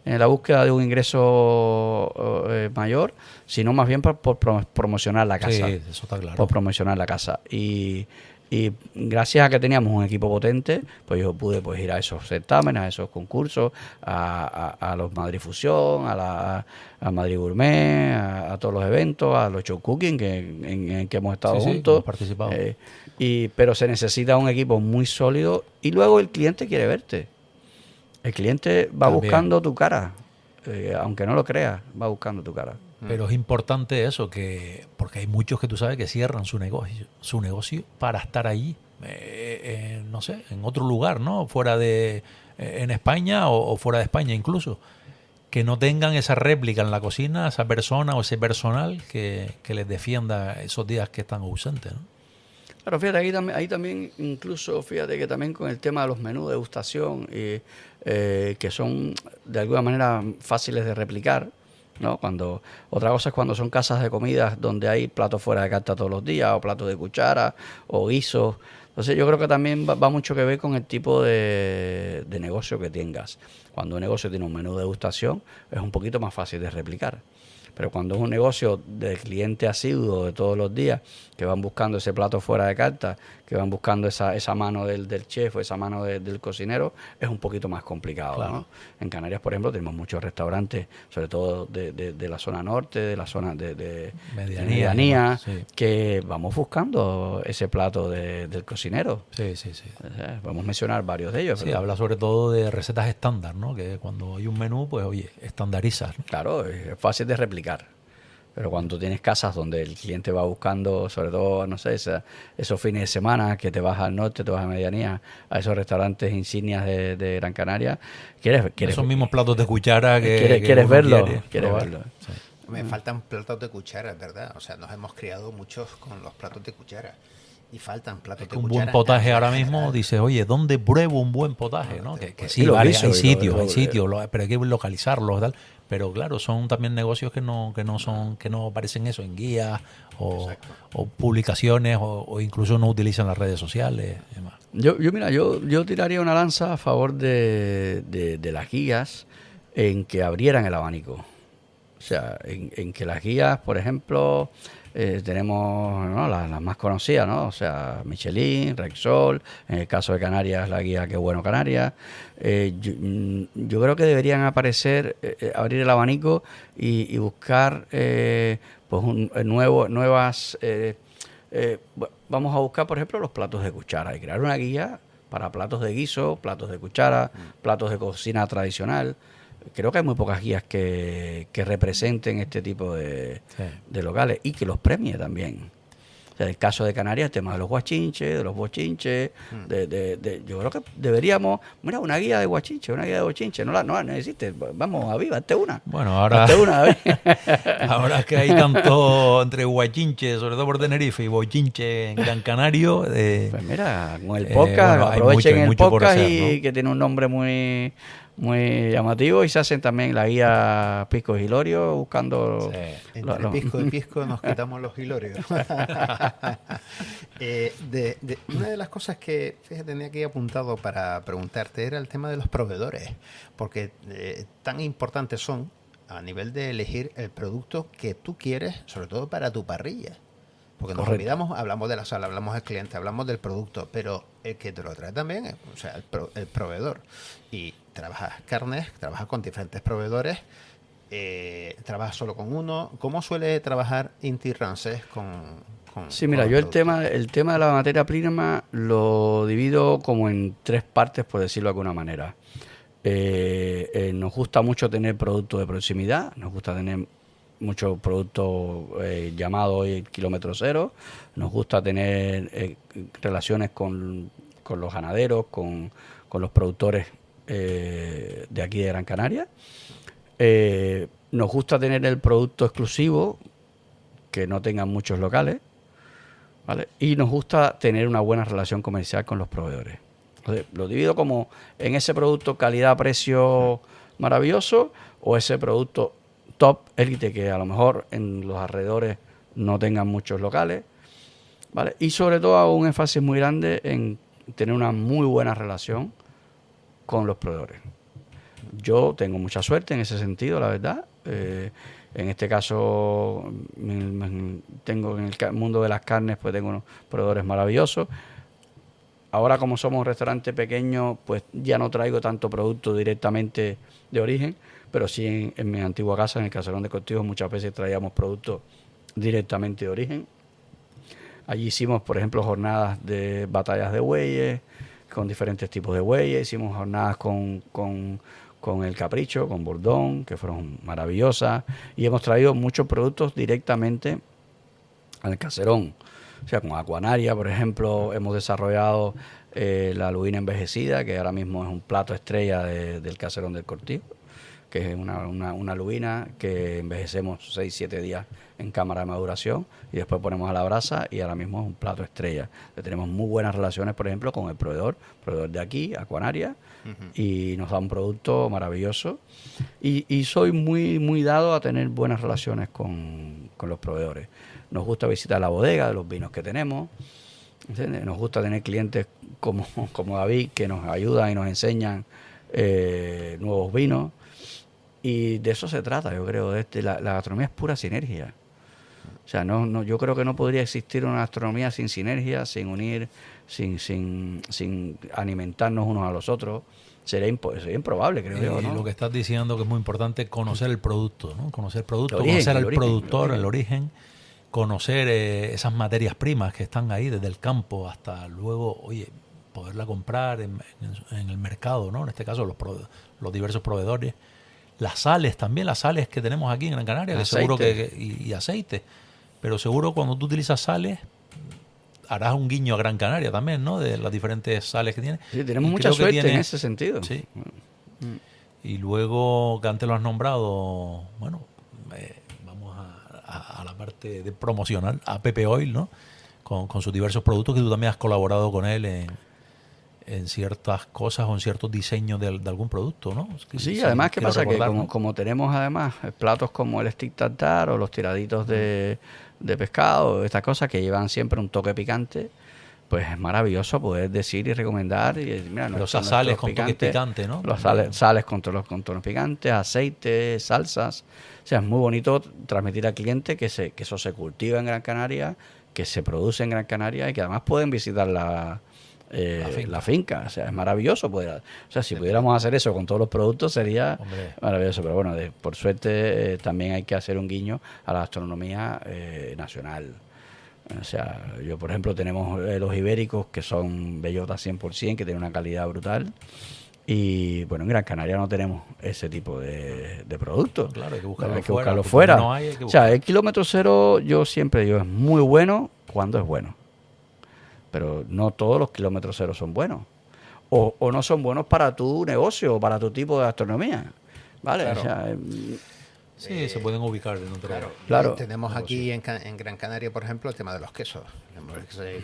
en la búsqueda de un ingreso mayor, sino más bien por promocionar la casa. Sí, eso está claro. Por promocionar la casa. Y gracias a que teníamos un equipo potente, pues yo pude ir a esos certámenes, a esos concursos, a los Madrid Fusión, a Madrid Gourmet, a todos los eventos, a los show cooking en que hemos estado juntos. Hemos participado. Pero se necesita un equipo muy sólido y luego el cliente quiere verte. El cliente va También. buscando tu cara, aunque no lo creas, va buscando tu cara. Pero es importante eso, porque hay muchos que tú sabes que cierran su negocio para estar allí, no sé, en otro lugar, ¿no? Fuera en España o fuera de España incluso. Que no tengan esa réplica en la cocina, esa persona o ese personal que les defienda esos días que están ausentes, ¿no? Claro, fíjate, ahí también incluso, fíjate que también con el tema de los menús de degustación, que son de alguna manera fáciles de replicar, ¿no? Otra cosa es cuando son casas de comidas donde hay platos fuera de carta todos los días, o platos de cuchara, o guisos. Entonces yo creo que también va mucho que ver con el tipo de negocio que tengas. Cuando un negocio tiene un menú de degustación, es un poquito más fácil de replicar. Pero cuando es un negocio de cliente asiduo de todos los días, que van buscando ese plato fuera de carta, que van buscando esa mano del chef o esa mano del cocinero, es un poquito más complicado, Claro. ¿no? En Canarias, por ejemplo, tenemos muchos restaurantes, sobre todo de la zona norte, de la zona de medianía, sí. que vamos buscando ese plato del cocinero. Sí. Vamos a mencionar varios de ellos. Sí, pero, habla sobre todo de recetas estándar, ¿no? Que cuando hay un menú, pues oye, estandarizas, ¿no? claro, es fácil de replicar. Pero cuando tienes casas donde el cliente va buscando, sobre todo, no sé, esos fines de semana que te vas al norte, te vas a medianía, a esos restaurantes insignias de Gran Canaria, ¿quieres Esos mismos platos de cuchara ¿quieres uno verlo? quiere ¿Quieres probar. verlo? Sí. Me faltan platos de cuchara, ¿verdad? O sea, nos hemos criado muchos con los platos de cuchara. Y faltan platos Es de que un cuchara. buen potaje en ahora general. mismo, dices, oye, ¿dónde pruebo un buen potaje? ¿No? Que sí, Y los vale, guisos, hay y lo- sitios, lo- hay sitios, pero hay que localizarlos, tal. Pero claro, son también negocios que no aparecen eso en guías o publicaciones o incluso no utilizan las redes sociales y demás. Yo tiraría una lanza a favor de las guías en que abrieran el abanico. O sea, en que las guías, por ejemplo, tenemos, ¿no?, las más conocidas, ¿no? O sea, Michelin, Rexol, en el caso de Canarias, la guía Qué Bueno Canarias. Yo creo que deberían aparecer, abrir el abanico y buscar pues nuevas... vamos a buscar, por ejemplo, los platos de cuchara y crear una guía para platos de guiso, platos de cuchara, platos de cocina tradicional. Creo que hay muy pocas guías que representen este tipo de locales y que los premie también. O sea, en el caso de Canarias, el tema de los guachinches, de los bochinches, yo creo que deberíamos, mira, una guía de guachinche, una guía de bochinche, no existe, vamos, Aviva, hazte una. Bueno, ahora, Hazte una, a ver. ahora que hay tanto entre guachinche, sobre todo por Tenerife, y bochinche en Gran Canario, Pues mira, con el podcast, bueno, hay aprovechen mucho el por podcast hacer, y ¿no? que tiene un nombre muy llamativo, y se hacen también la guía Pisco Hilorio buscando Entre pisco y pisco nos quitamos los hilorios. Una de las cosas que, fíjate, tenía aquí apuntado para preguntarte era el tema de los proveedores, porque tan importantes son a nivel de elegir el producto que tú quieres, sobre todo para tu parrilla. Porque nos Correcto. olvidamos, hablamos de la sala, hablamos del cliente, hablamos del producto, pero el que te lo trae también, o sea, el proveedor. Y trabajas carnes, trabajas con diferentes proveedores, trabajas solo con uno. ¿Cómo suele trabajar Inti Ramsés con Sí, mira, con yo los productos? el tema de la materia prima lo divido como en tres partes, por decirlo de alguna manera. Nos gusta mucho tener productos de proximidad, nos gusta tener muchos productos llamados hoy kilómetro cero, nos gusta tener relaciones con los ganaderos, con los productores de aquí de Gran Canaria. Nos gusta tener el producto exclusivo, que no tengan muchos locales, ¿vale? Y nos gusta tener una buena relación comercial con los proveedores. Entonces, lo divido como en ese producto calidad-precio maravilloso o ese producto top élite que a lo mejor en los alrededores no tengan muchos locales, ¿vale? Y sobre todo hago un énfasis muy grande en tener una muy buena relación con los proveedores. Yo tengo mucha suerte en ese sentido, la verdad. En este caso, tengo en el mundo de las carnes, pues tengo unos proveedores maravillosos. Ahora, como somos un restaurante pequeño, pues ya no traigo tanto producto directamente de origen, pero sí en mi antigua casa, en el Caserón de Cortijos, muchas veces traíamos productos directamente de origen. Allí hicimos, por ejemplo, jornadas de batallas de bueyes, con diferentes tipos de bueyes. Hicimos jornadas con el Capricho, con Bordón, que fueron maravillosas. Y hemos traído muchos productos directamente al Caserón. O sea, con Acuanaria, por ejemplo, hemos desarrollado la lubina envejecida, que ahora mismo es un plato estrella del Caserón del Cortijo, que es una lubina que envejecemos 6-7 días en cámara de maduración y después ponemos a la brasa, y ahora mismo es un plato estrella. Tenemos muy buenas relaciones, por ejemplo, con el proveedor de aquí, Acuanaria, y nos da un producto maravilloso. Y soy muy dado a tener buenas relaciones con los proveedores. Nos gusta visitar la bodega de los vinos que tenemos. ¿Entiendes? Nos gusta tener clientes como David, que nos ayudan y nos enseñan nuevos vinos. Y de eso se trata, yo creo. La gastronomía es pura sinergia. O sea, yo creo que no podría existir una gastronomía sin sinergia, sin unir, sin alimentarnos unos a los otros. Sería improbable, creo yo, ¿no? Y lo que estás diciendo que es muy importante, conocer el producto, ¿no? Conocer el producto, El origen, conocer al el origen, productor, el el origen, conocer esas materias primas que están ahí desde el campo hasta luego, oye, poderla comprar en el mercado, ¿no? En este caso los diversos proveedores. Las sales también, las sales que tenemos aquí en Gran Canaria, que seguro y aceite. Pero seguro cuando tú utilizas sales, harás un guiño a Gran Canaria también, ¿no? De las diferentes sales que tiene. Sí, tenemos mucha suerte en ese sentido. Sí. Y luego, que antes lo has nombrado, bueno, vamos a la parte de promocional, a Pepe Oil, ¿no? Con sus diversos productos, que tú también has colaborado con él en ciertas cosas o en ciertos diseños de algún producto, ¿no? Sí, además, ¿qué pasa? Que como tenemos además platos como el stick tartar o los tiraditos de pescado, estas cosas que llevan siempre un toque picante, pues es maravilloso poder decir y recomendar. Y, mira, pero esas sales con toques picantes, ¿no? Los sales con tonos picantes, aceites, salsas. O sea, es muy bonito transmitir al cliente que eso se cultiva en Gran Canaria, que se produce en Gran Canaria y que además pueden visitar la finca. O sea, es maravilloso poder. O sea, si pudiéramos hacer eso con todos los productos sería maravilloso. Pero bueno, por suerte también hay que hacer un guiño a la gastronomía nacional. O sea, yo por ejemplo tenemos los ibéricos que son bellotas 100%, que tienen una calidad brutal. Y bueno, en Gran Canaria no tenemos ese tipo de productos. Claro, hay que buscarlo fuera. O sea, el kilómetro cero, yo siempre digo, es muy bueno cuando es bueno. Pero no todos los kilómetros cero son buenos. O no son buenos para tu negocio o para tu tipo de gastronomía. ¿Vale? Claro. O sea, sí, se pueden ubicar en otro. Claro. Tenemos aquí en Gran Canaria, por ejemplo, el tema de los quesos.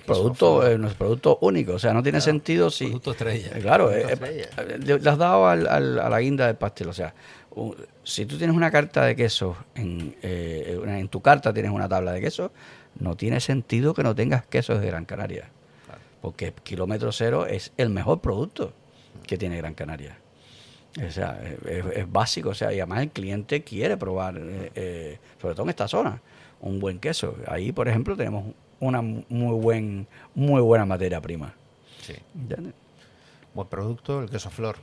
Producto único. O sea, no tiene sentido si... Producto estrella. Claro, le has dado a la guinda del pastel. O sea, si tú tienes una carta de quesos, en tu carta tienes una tabla de quesos, no tiene sentido que no tengas quesos de Gran Canaria. Porque kilómetro cero es el mejor producto que tiene Gran Canaria. O sea, es básico. O sea, y además el cliente quiere probar, sobre todo en esta zona, un buen queso. Ahí, por ejemplo, tenemos una muy buena materia prima. Sí. Buen producto, el queso flor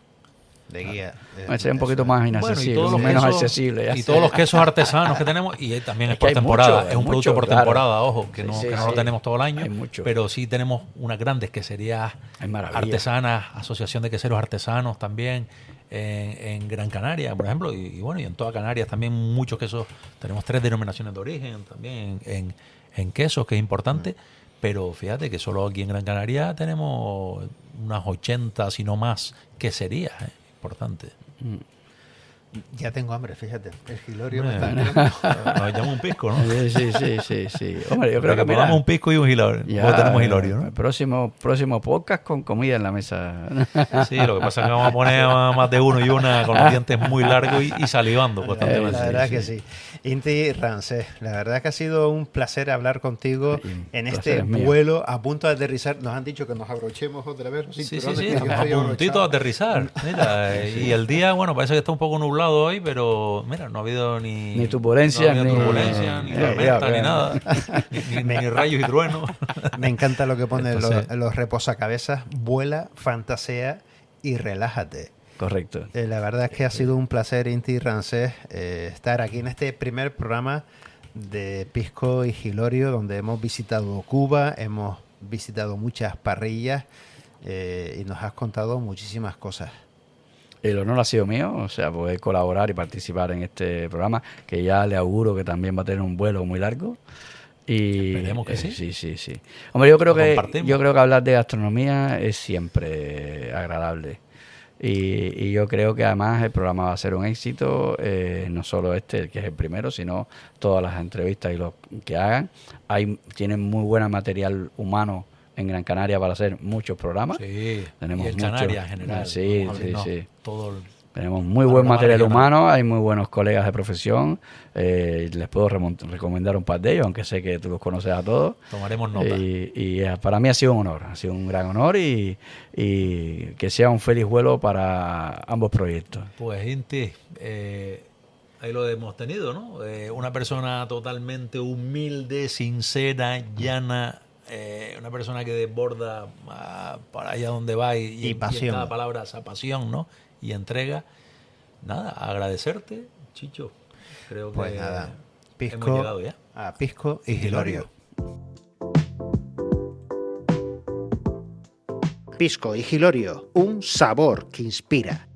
de guía. Es un poquito más inaccesible, bueno, menos accesible. Ya. Y todos los quesos artesanos que tenemos, y también es por temporada. Es un producto por temporada, ojo, que no lo tenemos todo el año, pero sí tenemos unas grandes queserías artesanas, Asociación de Queseros Artesanos también, en Gran Canaria, por ejemplo, y bueno, y en toda Canarias también muchos quesos. Tenemos 3 denominaciones de origen también en quesos, que es importante. Pero fíjate que solo aquí en Gran Canaria tenemos unas 80, si no más, queserías. Importante. Ya tengo hambre, fíjate. El Hilorio me está nos echamos un pisco, ¿no? Sí. Hombre, yo creo que tomamos un pisco y un Hilorio. Ya, tenemos Hilorio, ¿no? El próximo podcast con comida en la mesa. Sí, lo que pasa es que vamos a poner a más de uno y una con los dientes muy largos y salivando constantemente. La verdad que sí. Inti Rancés, la verdad que ha sido un placer hablar contigo en este vuelo a punto de aterrizar. Nos han dicho que nos abrochemos otra vez. Sí, estamos a puntito de aterrizar. Mira, y el día, bueno, parece que está un poco nublado hoy, pero mira, no ha habido ni turbulencia, ni tormenta, ni nada, ni rayos y truenos. Me encanta lo que pone los reposacabezas: vuela, fantasea y relájate. Correcto. La verdad es que ha sido un placer, Inti Rancés, estar aquí en este primer programa de Pisco y Hilorio, donde hemos visitado Cuba, hemos visitado muchas parrillas y nos has contado muchísimas cosas. El honor ha sido mío, o sea, poder colaborar y participar en este programa, que ya le auguro que también va a tener un vuelo muy largo. Y esperemos que sí. Sí. Hombre, yo creo que hablar de gastronomía es siempre agradable. Y yo creo que además el programa va a ser un éxito, no solo que es el primero, sino todas las entrevistas y los que hagan. Tienen muy buen material humano en Gran Canaria para hacer muchos programas. Sí, tenemos y en Canarias en general. Sí. Todo tenemos muy buen material humano, hay muy buenos colegas de profesión. Les puedo recomendar un par de ellos, aunque sé que tú los conoces a todos. Tomaremos nota. Y para mí ha sido un honor, ha sido un gran honor y que sea un feliz vuelo para ambos proyectos. Pues Inti, ahí lo hemos tenido, ¿no? Una persona totalmente humilde, sincera, llana, una persona que desborda para allá donde va y en pasión. cada palabra esa pasión, ¿no? Y entrega. Nada, agradecerte, Chicho. Creo Pues que nada, hemos llegado ya. a Pisco y Hilorio. Pisco y Hilorio, un sabor que inspira.